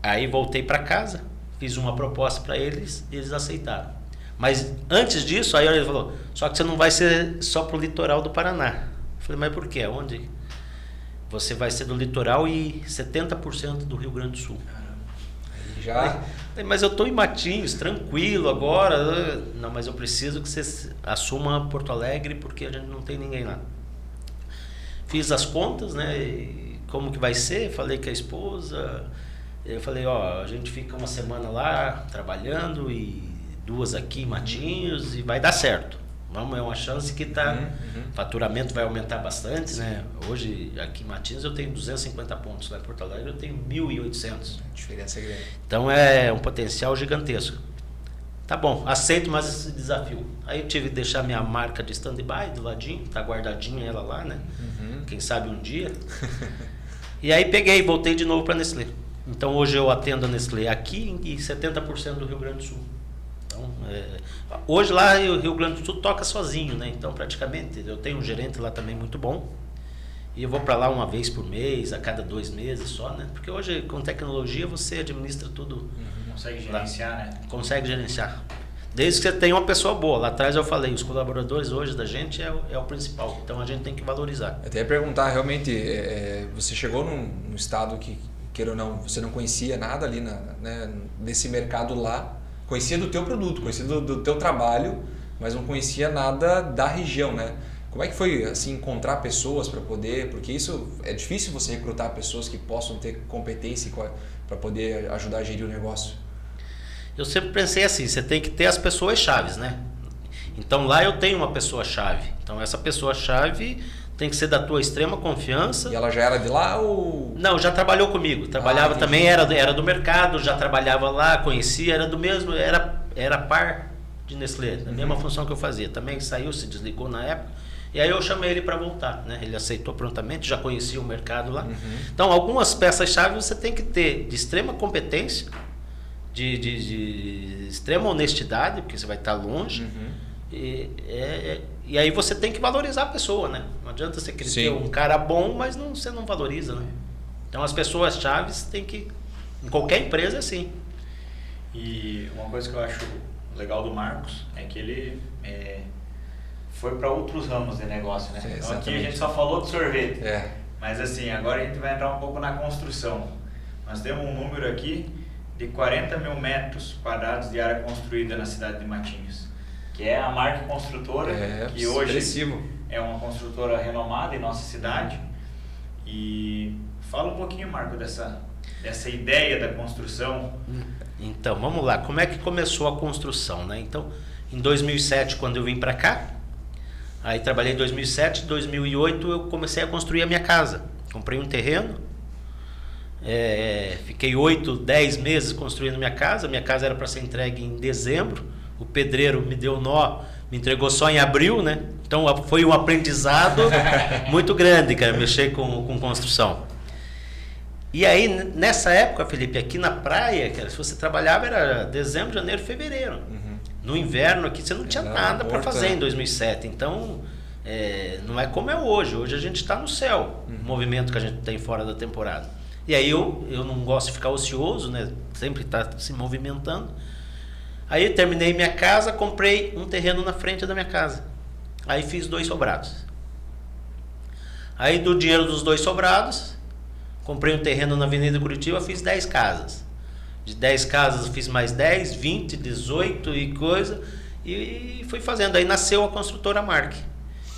Aí voltei para casa, fiz uma proposta para eles e eles aceitaram. Mas antes disso, aí ele falou, só que você não vai ser só pro litoral do Paraná. Eu falei, mas por quê? Onde? Você vai ser do litoral e 70% do Rio Grande do Sul. Já? Mas eu estou em Matinhos, tranquilo agora. Não, mas eu preciso que você assuma Porto Alegre porque a gente não tem ninguém lá. Fiz as contas, né? E como que vai ser? Falei com a esposa. Eu falei, a gente fica uma semana lá trabalhando e 2 aqui em Matinhos e vai dar certo. Vamos, é uma chance que faturamento vai aumentar bastante, né? Hoje aqui em Matinhos eu tenho 250 pontos, lá em Porto Alegre eu tenho 1.800. A diferença é grande. Então é um potencial gigantesco. Tá bom, aceito mais esse desafio. Aí eu tive que deixar minha marca de stand-by do ladinho, tá guardadinha ela lá, né? Quem sabe um dia. E aí peguei, voltei de novo para Nestlé. Então hoje eu atendo a Nestlé aqui e 70% do Rio Grande do Sul. Então, hoje lá o Rio Grande do Sul toca sozinho, né? Então praticamente eu tenho um gerente lá também muito bom e eu vou para lá uma vez por mês, a cada 2 meses só, né? Porque hoje com tecnologia você administra tudo. Consegue gerenciar, né? Consegue gerenciar. Desde que você tenha uma pessoa boa. Lá atrás eu falei, os colaboradores hoje da gente é o principal. Então a gente tem que valorizar. Eu até ia perguntar, realmente, você chegou num estado que queira ou não, você não conhecia nada ali desse mercado lá, conhecia do teu produto, conhecia do teu trabalho, mas não conhecia nada da região, né? Como é que foi assim encontrar pessoas para poder, porque isso é difícil você recrutar pessoas que possam ter competência para poder ajudar a gerir o negócio. Eu sempre pensei assim, você tem que ter as pessoas chaves, né? Então lá eu tenho uma pessoa chave. Então essa pessoa chave tem que ser da tua extrema confiança. E ela já era de lá ou? Não, já trabalhou comigo. Trabalhava também, era do mercado, já trabalhava lá, conhecia, era do mesmo, era par de Nestlé, a mesma função que eu fazia. Também saiu, se desligou na época. E aí eu chamei ele para voltar, né? Ele aceitou prontamente, já conhecia o mercado lá. Então algumas peças-chave você tem que ter de extrema competência, de extrema honestidade, porque você vai estar longe. E aí você tem que valorizar a pessoa, né? Não adianta você querer ter um cara bom, mas você não valoriza, né? Então as pessoas chaves tem que... Em qualquer empresa é assim. E uma coisa que eu acho legal do Marcos é que ele foi para outros ramos de negócio, né? Então aqui a gente só falou de sorvete. Mas assim, agora a gente vai entrar um pouco na construção. Nós temos um número aqui de 40 mil metros quadrados de área construída na cidade de Matinhos, que é a Mark Construtora, que hoje é uma construtora renomada em nossa cidade. E fala um pouquinho, Marco, dessa ideia da construção. Então, vamos lá. Como é que começou a construção, né? Então, em 2007, quando eu vim para cá, aí trabalhei em 2007, 2008 eu comecei a construir a minha casa. Comprei um terreno, fiquei 8, 10 meses construindo minha casa. Minha casa era para ser entregue em dezembro. O pedreiro me deu nó, me entregou só em abril, né? Então foi um aprendizado muito grande, cara, mexer com construção. E aí, nessa época, Felipe, aqui na praia, cara, se você trabalhava era dezembro, janeiro, fevereiro. No inverno aqui você não tinha nada para fazer em 2007. Então, não é como é hoje. Hoje a gente está no céu, o movimento que a gente tem fora da temporada. E aí eu não gosto de ficar ocioso, né? Sempre tá se movimentando. Aí eu terminei minha casa, comprei um terreno na frente da minha casa. Aí fiz 2 sobrados. Aí do dinheiro dos 2 sobrados, comprei um terreno na Avenida Curitiba, fiz 10 casas. De 10 casas fiz mais 10, 20, 18 e coisa. E fui fazendo. Aí nasceu a construtora Mark.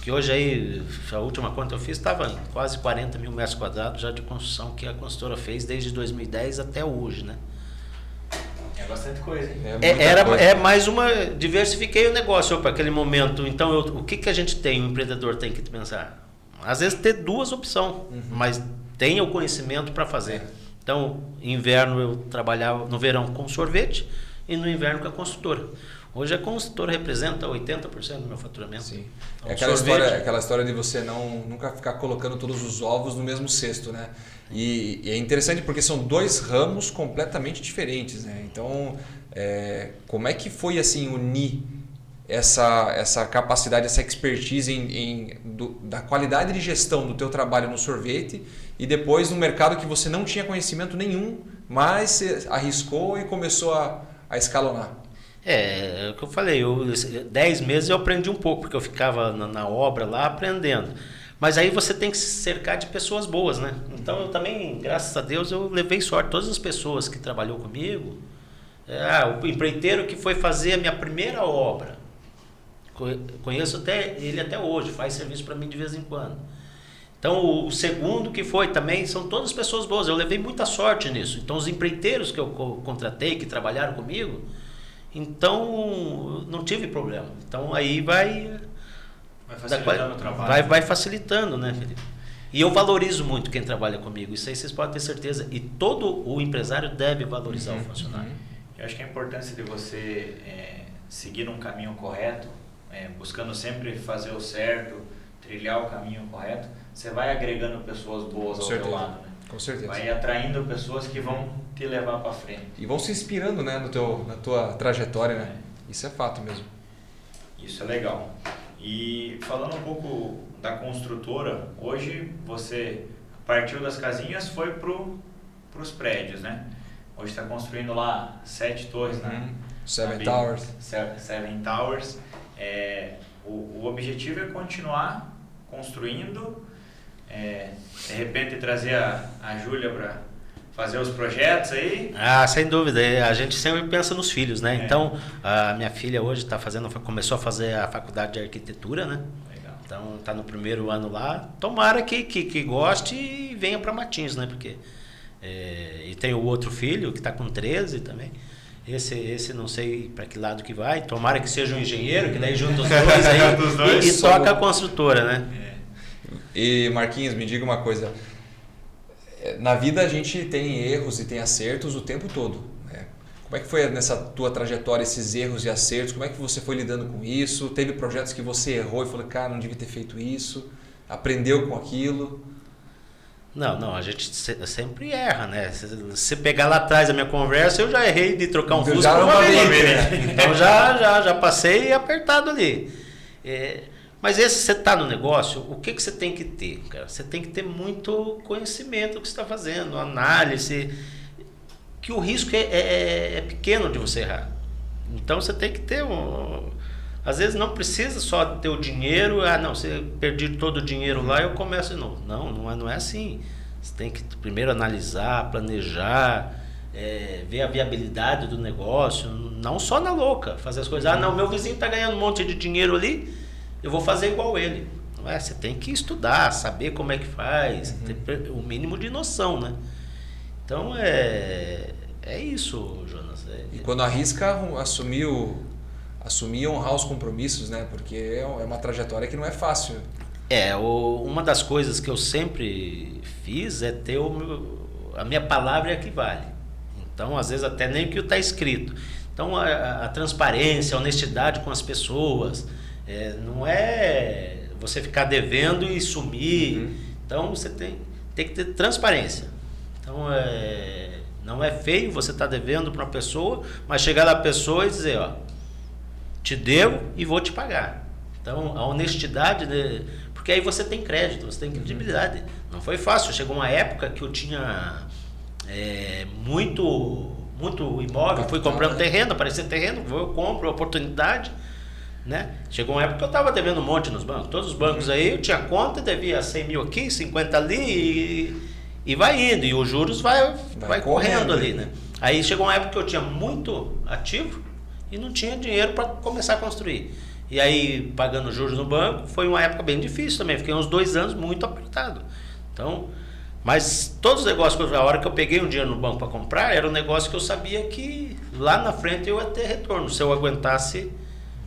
Que hoje aí, a última conta eu fiz, estava em quase 40 mil metros quadrados já de construção que a construtora fez desde 2010 até hoje, né? É bastante coisa, hein? Mais uma... Diversifiquei o negócio para aquele momento. Então, o que a gente tem, o empreendedor tem que pensar? Às vezes ter 2 opções, mas tenha o conhecimento para fazer. Então, inverno eu trabalhava no verão com sorvete e no inverno com a construtora. Hoje a construtora representa 80% do meu faturamento. Sim. Então, Aquela história de você nunca ficar colocando todos os ovos no mesmo cesto, né? E é interessante porque são 2 ramos completamente diferentes, né? Então, como é que foi assim unir essa capacidade, essa expertise da qualidade de gestão do teu trabalho no sorvete e depois no mercado que você não tinha conhecimento nenhum, mas você arriscou e começou a escalonar? É o que eu falei, 10 meses eu aprendi um pouco, porque eu ficava na obra lá aprendendo. Mas aí você tem que se cercar de pessoas boas, né? Então eu também, graças a Deus, eu levei sorte. Todas as pessoas que trabalhou comigo, o empreiteiro que foi fazer a minha primeira obra, conheço ele até hoje, faz serviço para mim de vez em quando. Então o segundo que foi também, são todas pessoas boas, eu levei muita sorte nisso. Então os empreiteiros que eu contratei, que trabalharam comigo, então não tive problema. Então aí vai facilitando o trabalho. Vai facilitando, né, Felipe? E eu valorizo muito quem trabalha comigo. Isso aí vocês podem ter certeza. E todo o empresário deve valorizar o funcionário. Eu acho que a importância de você seguir um caminho correto, buscando sempre fazer o certo, trilhar o caminho correto, você vai agregando pessoas boas ao teu lado, né? Com certeza. Vai atraindo pessoas que vão te levar para frente. E vão se inspirando, né, na tua trajetória, né? Isso é fato mesmo. Isso é legal. E falando um pouco da construtora, hoje você partiu das casinhas, foi para os prédios, né? Hoje está construindo lá 7 torres, né? 7 Towers. 7 Towers. O objetivo é continuar construindo, de repente trazer a Júlia para fazer os projetos aí? Ah, sem dúvida. A gente sempre pensa nos filhos, né? Então, a minha filha hoje começou a fazer a faculdade de arquitetura, né? Legal. Então, está no primeiro ano lá. Tomara que goste e venha para Matinhos, né? Porque e tem o outro filho que está com 13 também. Esse não sei para que lado que vai. Tomara que seja um engenheiro, que daí junta os dois aí e toca a construtora, né? E Marquinhos, me diga uma coisa. Na vida a gente tem erros e tem acertos o tempo todo, né? Como é que foi nessa tua trajetória esses erros e acertos? Como é que você foi lidando com isso? Teve projetos que você errou e falou, cara, não devia ter feito isso? Aprendeu com aquilo? Não, a gente sempre erra, né? Se pegar lá atrás a minha conversa, eu já errei de trocar um Fusca por uma Maverick. Então já passei apertado ali. Mas você está no negócio, o que você tem que ter, cara? Você tem que ter muito conhecimento do que você está fazendo, análise, que o risco é pequeno de você errar. Então você tem que ter às vezes não precisa só ter o dinheiro, se perdi todo o dinheiro lá, eu começo de novo. Não é assim. Você tem que primeiro analisar, planejar, ver a viabilidade do negócio, não só na louca, fazer as coisas. Meu vizinho está ganhando um monte de dinheiro ali, eu vou fazer igual ele. Não é? Você tem que estudar, saber como é que faz, ter o mínimo de noção, né? Então é isso, Jonas. E quando arrisca, assumir e honrar os compromissos, né? Porque é uma trajetória que não é fácil. Uma das coisas que eu sempre fiz é ter a minha palavra é a que vale. Então, às vezes, até nem o que está escrito. Então, a transparência, a honestidade com as pessoas, não é você ficar devendo e sumir. Então, você tem que ter transparência. Então, não é feio você estar devendo para uma pessoa, mas chegar na pessoa e dizer, te devo e vou te pagar. Então, a honestidade, porque aí você tem crédito, você tem credibilidade. Não foi fácil. Chegou uma época que eu tinha muito imóvel, fui comprando terreno, aparecia terreno, eu compro, oportunidade, né? Chegou uma época que eu estava devendo um monte nos bancos. Todos os bancos aí, eu tinha conta, devia 100 mil aqui, 50 ali e vai indo. E os juros vai correndo ali, né? Aí chegou uma época que eu tinha muito ativo e não tinha dinheiro para começar a construir. E aí, pagando juros no banco, foi uma época bem difícil também. Fiquei uns 2 anos muito apertado. Então, mas todos os negócios, a hora que eu peguei um dinheiro no banco para comprar, era um negócio que eu sabia que lá na frente eu ia ter retorno, se eu aguentasse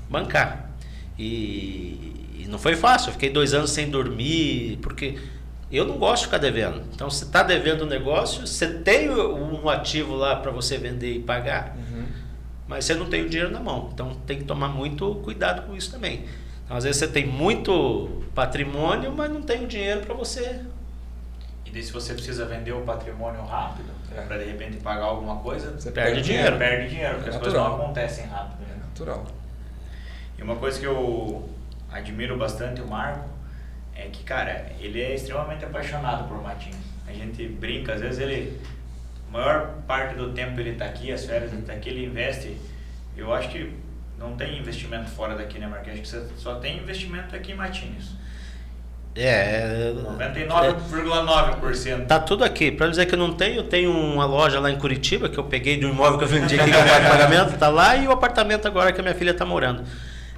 bancar. E não foi fácil. Eu fiquei 2 anos sem dormir, porque eu não gosto de ficar devendo. Então, se está devendo um negócio, você tem um ativo lá para você vender e pagar, mas você não tem o dinheiro na mão. Então, tem que tomar muito cuidado com isso também. Então, às vezes você tem muito patrimônio, mas não tem o dinheiro para você. E daí, se você precisa vender o patrimônio rápido, para de repente pagar alguma coisa, você perde dinheiro. Perde dinheiro, porque as coisas não acontecem rápido. Né? É natural. E uma coisa que eu admiro bastante o Marco é que, cara, ele é extremamente apaixonado por Matinhos. A gente brinca, às vezes a maior parte do tempo ele está aqui, as férias ele está aqui, ele investe. Eu acho que não tem investimento fora daqui, né, Marquinhos? Acho que você só tem investimento aqui em Matinhos. 99,9%. Tá tudo aqui. Para dizer que eu não tenho, eu tenho uma loja lá em Curitiba que eu peguei de um imóvel que eu vendi aqui com o pagamento, tá lá, e o apartamento agora que a minha filha tá morando.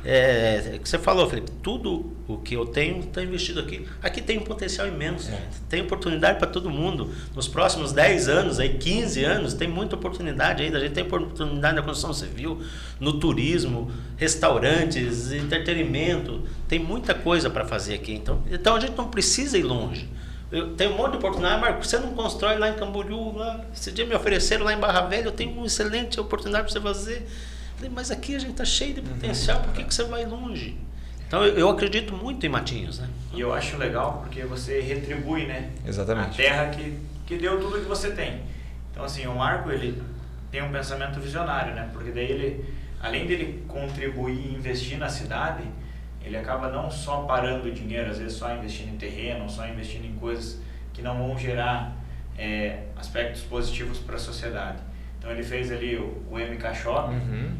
Que você falou, Felipe, tudo o que eu tenho está investido aqui. Aqui tem um potencial imenso, tem oportunidade para todo mundo. Nos próximos 10 anos, aí 15 anos, tem muita oportunidade ainda. A gente tem oportunidade na construção civil, no turismo, restaurantes, entretenimento. Tem muita coisa para fazer aqui. Então a gente não precisa ir longe. Tem um monte de oportunidade, Marco, você não constrói lá em Camboriú, lá. Esse dia me ofereceram lá em Barra Velha, eu tenho uma excelente oportunidade para você fazer. Mas aqui a gente está cheio de potencial, por que você vai longe? Então eu acredito muito em Matinhos, né? E eu acho legal porque você retribui, né? Exatamente. A terra que deu tudo que você tem. Então assim, o Marco, ele tem um pensamento visionário, né? Porque daí ele, além dele contribuir e investir na cidade, ele acaba não só parando o dinheiro, às vezes só investindo em terreno, só investindo em coisas que não vão gerar aspectos positivos para a sociedade. Então ele fez ali o MK Shop,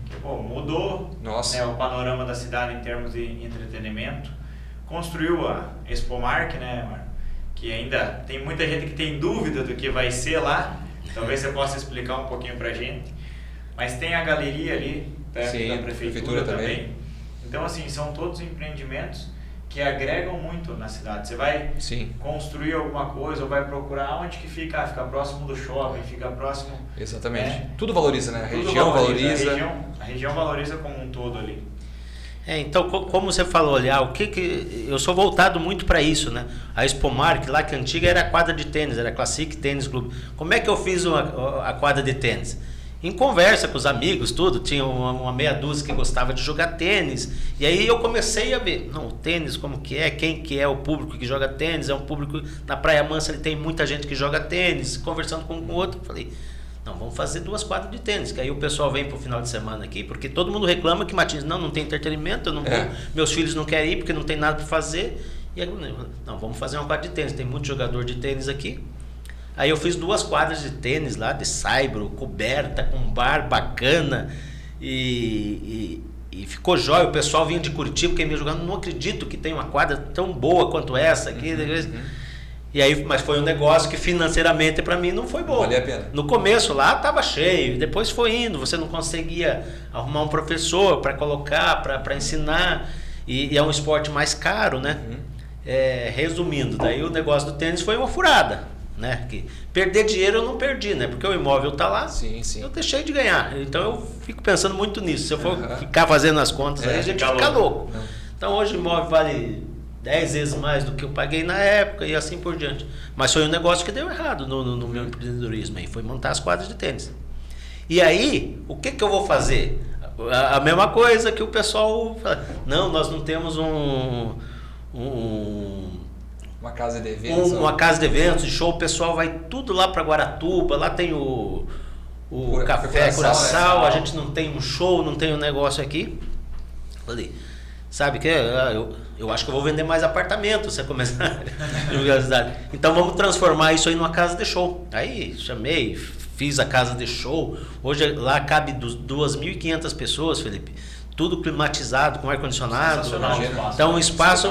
que mudou, né, o panorama da cidade em termos de entretenimento. Construiu a Expomark, né, que ainda tem muita gente que tem dúvida do que vai ser lá, Talvez você possa explicar um pouquinho pra gente. Mas tem a galeria ali, perto Sim, da prefeitura também. Então, assim, são todos empreendimentos que agregam muito na cidade. Você vai construir alguma coisa ou vai procurar onde que fica, fica próximo do shopping, fica próximo... Exatamente. Tudo valoriza, né? A região valoriza. A região valoriza como um todo ali. Então, como você falou ali, eu sou voltado muito para isso, né? A Expomark, lá que antiga era a quadra de tênis, era a Classic Tênis Clube. Como é que eu fiz a quadra de tênis? Em conversa com os amigos, tudo, tinha uma meia dúzia que gostava de jogar tênis, e aí eu comecei a ver, não, o tênis como que é, quem que é o público que joga tênis, é um público, na Praia Mansa ele tem muita gente que joga tênis, conversando com o outro, falei, não, vamos fazer 2 quadras de tênis, que aí o pessoal vem pro final de semana aqui, porque todo mundo reclama que Matinhos, não tem entretenimento, eu não vou, meus filhos não querem ir porque não tem nada para fazer, e aí, não, vamos fazer uma quadra de tênis, tem muito jogador de tênis aqui. Aí eu fiz 2 quadras de tênis lá, de saibro, coberta, com bar bacana, e ficou jóia. O pessoal vinha de Curitiba, quem vinha jogando, não acredito que tem uma quadra tão boa quanto essa aqui. E aí, mas foi um negócio que financeiramente para mim não foi bom. Valia a pena. No começo lá estava cheio, depois foi indo, você não conseguia arrumar um professor para colocar, para ensinar, e é um esporte mais caro, né? Resumindo, daí o negócio do tênis foi uma furada. Né? Que perder dinheiro eu não perdi, né? Porque o imóvel está lá, eu deixei de ganhar. Então eu fico pensando muito nisso. Se eu for ficar fazendo as contas, aí a gente fica louco. Então hoje o imóvel vale 10 vezes mais do que eu paguei na época e assim por diante. Mas foi um negócio que deu errado no meu empreendedorismo aí, foi montar as quadras de tênis. E aí, o que eu vou fazer? A mesma coisa que o pessoal fala, não, nós não temos uma casa de eventos. Uma casa de eventos, de show, o pessoal vai tudo lá para Guaratuba, lá tem o Café Curaçao, a gente não tem um show, não tem um negócio aqui. Falei, sabe que eu acho que eu vou vender mais apartamentos, você começar a cidade. Então vamos transformar isso aí numa casa de show. Aí chamei, fiz a casa de show. Hoje lá cabe 2.500 pessoas, Felipe. Tudo climatizado, com ar-condicionado. Então um espaço...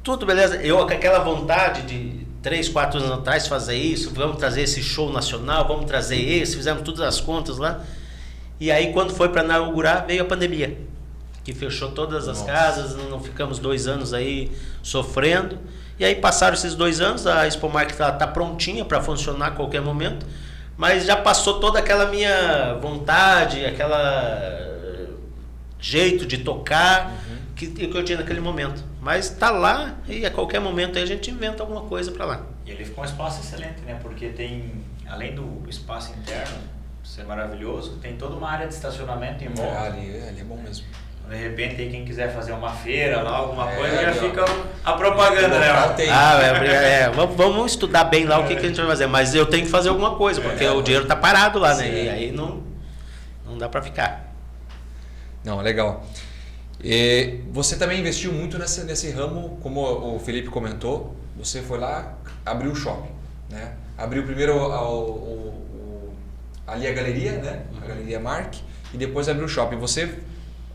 Tudo beleza, eu com aquela vontade de 3, 4 anos atrás fazer isso, vamos trazer esse show nacional, vamos trazer esse, fizemos todas as contas lá. E aí quando foi para inaugurar, veio a pandemia, que fechou todas as casas, não ficamos 2 anos aí sofrendo. E aí passaram esses 2 anos, a Expomark tá prontinha para funcionar a qualquer momento, mas já passou toda aquela minha vontade, aquela jeito de tocar que eu tinha naquele momento. Mas tá lá e a qualquer momento aí a gente inventa alguma coisa para lá. E ele ficou um espaço excelente, né? Porque tem, além do espaço interno ser maravilhoso, tem toda uma área de estacionamento em volta. Ali é bom mesmo. De repente aí quem quiser fazer uma feira lá, alguma coisa, já fica a propaganda, né? Vamos estudar bem lá o que a gente vai fazer. Mas eu tenho que fazer alguma coisa, porque o dinheiro tá parado lá, né? E aí não dá para ficar. Não, legal. E você também investiu muito nesse ramo, como o Felipe comentou, você foi lá, abriu o shopping, né? Abriu primeiro ali a galeria, né? A Galeria Mark, e depois abriu o shopping. Você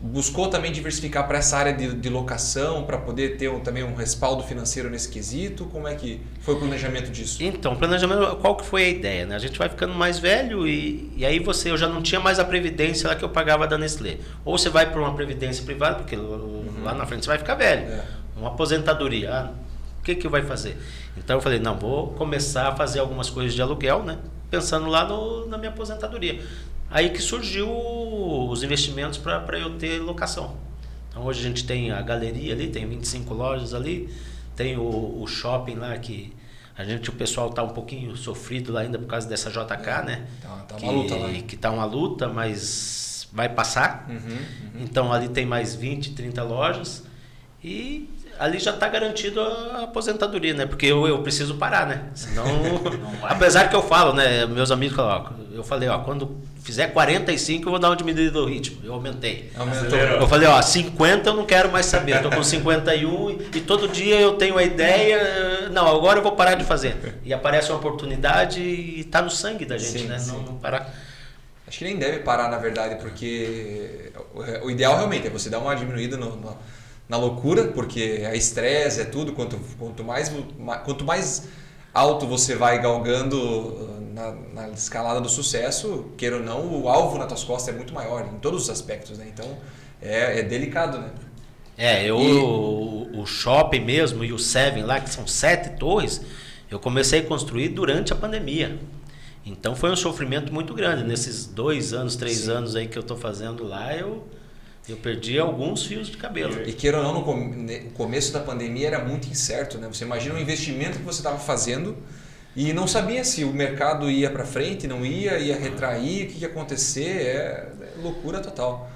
buscou também diversificar para essa área de locação, para poder ter também um respaldo financeiro nesse quesito? Como é que foi o planejamento disso? Então, o planejamento, qual que foi a ideia, né? A gente vai ficando mais velho e aí eu já não tinha mais a previdência lá que eu pagava da Nestlé. Ou você vai para uma previdência privada, porque lá na frente você vai ficar velho. Uma aposentadoria. O que vai fazer? Então eu falei, não, vou começar a fazer algumas coisas de aluguel, né? Pensando lá na minha aposentadoria. Aí que surgiu os investimentos para eu ter locação. Então hoje a gente tem a galeria ali, tem 25 lojas ali, tem o shopping lá que o pessoal está um pouquinho sofrido lá ainda por causa dessa JK, né? Tá uma luta lá. Que tá uma luta, mas vai passar. Então ali tem mais 20, 30 lojas e ali já está garantido a aposentadoria, né? Porque eu preciso parar, né? Senão, apesar que eu falo, né? Meus amigos falam, eu falei, quando fizer 45 eu vou dar uma diminuída do ritmo. Eu aumentei. Eu falei, 50 eu não quero mais saber. Estou com 51 e todo dia eu tenho a ideia, não, agora eu vou parar de fazer. E aparece uma oportunidade e está no sangue da gente, né? Sim. Não parar. Acho que nem deve parar, na verdade, porque o ideal realmente é você dar uma diminuída na loucura, porque é estresse, é tudo. Quanto mais alto você vai galgando na escalada do sucesso, queira ou não, o alvo nas tuas costas é muito maior, em todos os aspectos, né? Então, é delicado, né? O shopping mesmo e o Seven lá, que são 7 torres, eu comecei a construir durante a pandemia. Então foi um sofrimento muito grande. Nesses 2 anos, 3 anos aí que eu estou fazendo lá, eu perdi alguns fios de cabelo. E queira ou não, no começo da pandemia era muito incerto, né? Você imagina o investimento que você estava fazendo e não sabia se o mercado ia para frente, não ia retrair, o que ia acontecer, é loucura total.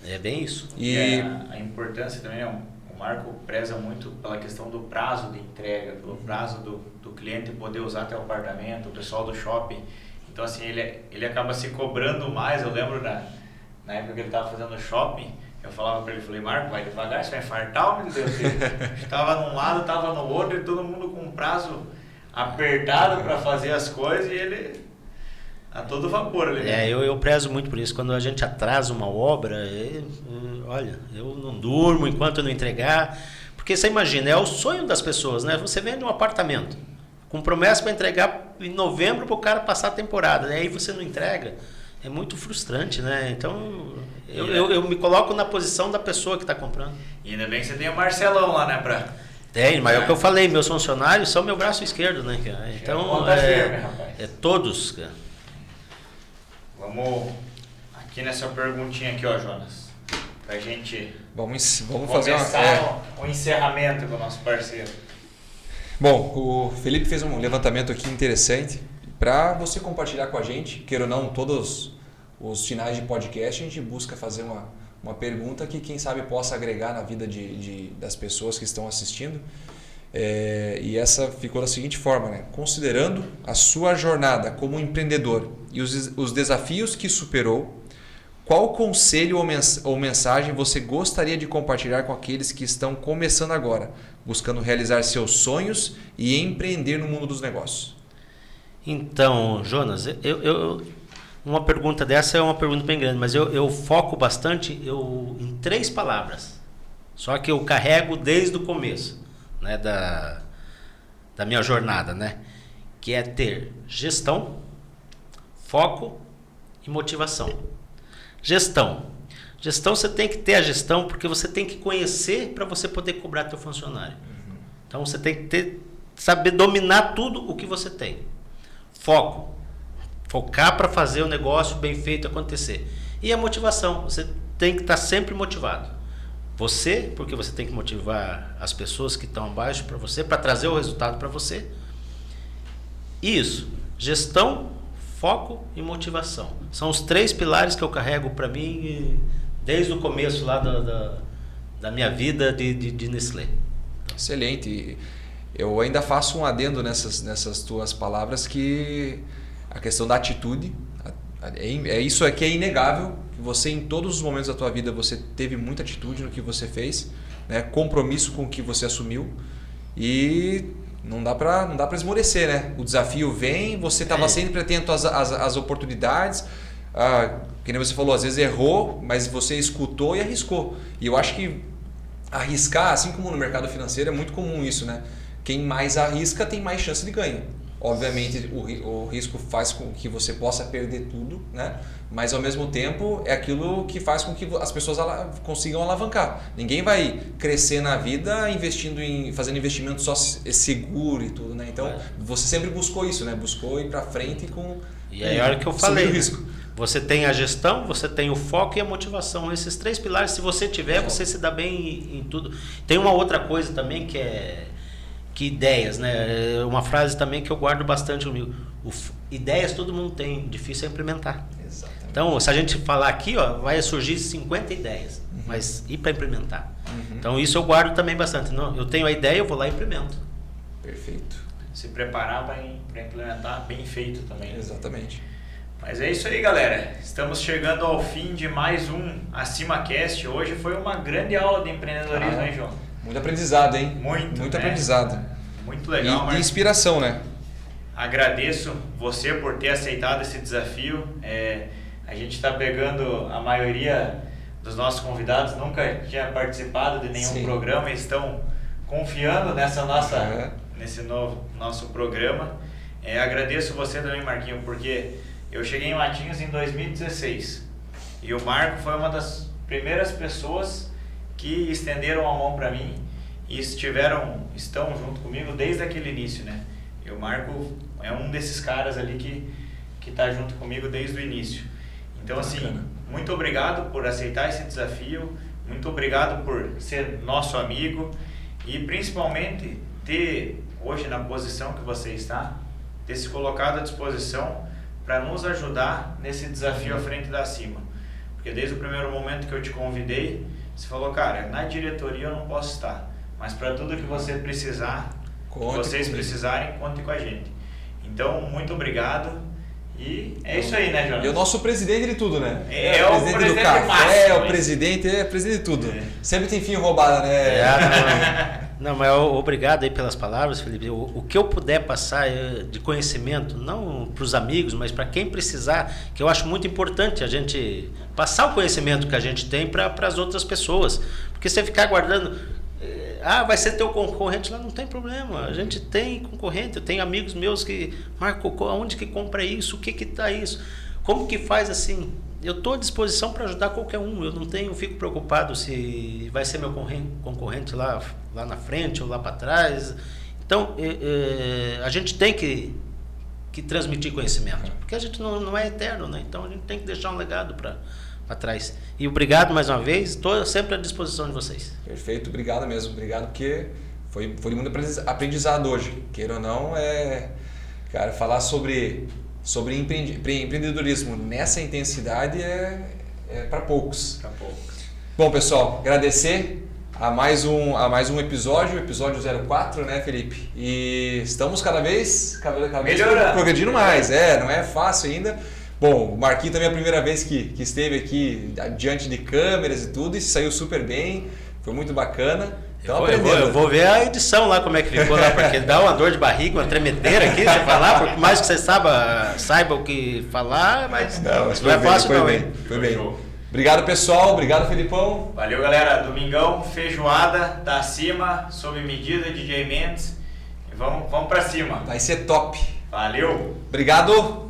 É bem isso. E a importância também, o Marco preza muito pela questão do prazo de entrega, pelo prazo do cliente poder usar teu apartamento, o pessoal do shopping. Então assim, ele acaba se cobrando mais. Eu lembro na época que ele estava fazendo shopping, eu falava para ele, falei, Marco, vai devagar, você vai infartar, meu Deus. Estava num lado, estava no outro, e todo mundo com um prazo apertado para fazer as coisas, e ele a todo vapor ali. Eu prezo muito por isso. Quando a gente atrasa uma obra, olha, eu não durmo enquanto eu não entregar. Porque você imagina, é o sonho das pessoas, né? Você vende um apartamento com promessa para entregar em novembro para o cara passar a temporada, né? Aí você não entrega. É muito frustrante, né? Então, eu me coloco na posição da pessoa que está comprando. E ainda bem que você tem o Marcelão lá, né? Tem, mas é o que eu falei, meus funcionários são meu braço esquerdo, né? Então, é todos, cara. Vamos aqui nessa perguntinha aqui, ó, Jonas. Pra gente vamos fazer um encerramento com o nosso parceiro. Bom, o Felipe fez um levantamento aqui interessante para você compartilhar com a gente. Queira ou não, todos os finais de podcast a gente busca fazer uma pergunta que quem sabe possa agregar na vida das pessoas que estão assistindo. E essa ficou da seguinte forma, né? Considerando a sua jornada como empreendedor e os desafios que superou, qual conselho ou mensagem você gostaria de compartilhar com aqueles que estão começando agora, buscando realizar seus sonhos e empreender no mundo dos negócios? Então, Jonas, uma pergunta dessa é uma pergunta bem grande, mas eu foco bastante em 3 palavras, só que eu carrego desde o começo, né, da minha jornada, né, que é ter gestão, foco e motivação. Gestão, você tem que ter a gestão porque você tem que conhecer para você poder cobrar teu funcionário. Então você tem que saber dominar tudo o que você tem. Focar para fazer o negócio bem feito acontecer. E a motivação, você tem que estar sempre motivado. Você, porque você tem que motivar as pessoas que estão abaixo para você, para trazer o resultado para você. Isso, gestão, foco e motivação. São os 3 pilares que eu carrego para mim desde o começo lá da minha vida de Nestlé. Excelente. Eu ainda faço um adendo nessas tuas palavras, que a questão da atitude, isso aqui é inegável. Você, em todos os momentos da tua vida, você teve muita atitude no que você fez, né? Compromisso com o que você assumiu, e não dá para esmorecer, né? O desafio vem, você estava sempre atento às oportunidades, que nem você falou, às vezes errou, mas você escutou e arriscou. E eu acho que arriscar, assim como no mercado financeiro, é muito comum isso, né? Quem mais arrisca tem mais chance de ganho. Obviamente o risco faz com que você possa perder tudo, né? Mas ao mesmo tempo é aquilo que faz com que as pessoas consigam alavancar. Ninguém vai crescer na vida fazendo investimento só seguro e tudo, né? Então você sempre buscou isso, né? Buscou ir para frente E aí a hora que eu falei, risco. Você tem a gestão, você tem o foco e a motivação. Esses 3 pilares, se você tiver, você se dá bem em tudo. Tem uma outra coisa também que ideias, né? Uma frase também que eu guardo bastante comigo. Ideias todo mundo tem, difícil é implementar. Exatamente. Então, se a gente falar aqui, vai surgir 50 ideias, mas e para implementar? Então, isso eu guardo também bastante. Não, eu tenho a ideia, eu vou lá e implemento. Perfeito. Se preparar para implementar bem feito também. Exatamente. Mas é isso aí, galera. Estamos chegando ao fim de mais um AcimaCast. Hoje foi uma grande aula de empreendedorismo, hein, João? Muito aprendizado, hein? Muito, né? Aprendizado. Muito legal, E inspiração, né? Agradeço você por ter aceitado esse desafio. A gente está pegando a maioria dos nossos convidados, nunca tinha participado de nenhum programa, e estão confiando nesse novo nosso programa. Agradeço você também, Marquinho, porque eu cheguei em Matinhos em 2016 e o Marco foi uma das primeiras pessoas que estenderam a mão para mim e estão junto comigo desde aquele início, né? E o Marco é um desses caras ali que está junto comigo desde o início. Então, assim, muito obrigado por aceitar esse desafio, muito obrigado por ser nosso amigo e principalmente ter, hoje na posição que você está, ter se colocado à disposição para nos ajudar nesse desafio à frente da Acima. Porque desde o primeiro momento que eu te convidei, você falou, cara, na diretoria eu não posso estar, mas para tudo que você precisar, vocês precisarem, contem com a gente. Então, muito obrigado. E é isso aí, né, Jonas? E o nosso presidente de tudo, né? É o presidente do café, máximo, o presidente de tudo. Sempre tem fim roubado, né? Não, mas obrigado aí pelas palavras, Felipe. O que eu puder passar de conhecimento, não para os amigos, mas para quem precisar, que eu acho muito importante a gente passar o conhecimento que a gente tem para as outras pessoas. Porque você ficar guardando, vai ser teu concorrente lá, não tem problema. A gente tem concorrente, eu tenho amigos meus que, Marco, onde que compra isso? O que que tá isso? Como que faz assim? Eu estou à disposição para ajudar qualquer um. Eu fico preocupado se vai ser meu concorrente lá na frente ou lá para trás. Então, a gente tem que transmitir conhecimento, porque a gente não é eterno, né? Então a gente tem que deixar um legado para trás. E obrigado mais uma vez, estou sempre à disposição de vocês. Perfeito, obrigado mesmo. Obrigado, porque foi muito aprendizado hoje. Queira ou não, cara, falar sobre empreendedorismo nessa intensidade é para poucos. Bom, pessoal, agradecer a mais um episódio, o episódio 04, né, Felipe? E estamos cada vez progredindo mais. Não é fácil ainda. Bom, o Marquinhos também é a primeira vez que esteve aqui diante de câmeras e tudo, e saiu super bem, foi muito bacana. Então, eu vou ver a edição lá, como é que ficou lá, porque dá uma dor de barriga, uma tremedeira aqui, você falar, por mais que você saiba o que falar, mas não é fácil não. Foi bem. Obrigado, pessoal, obrigado, Felipão. Valeu, galera, domingão, feijoada da Acima, sob medida, DJ Mendes, e vamos pra cima. Vai ser top. Valeu. Obrigado.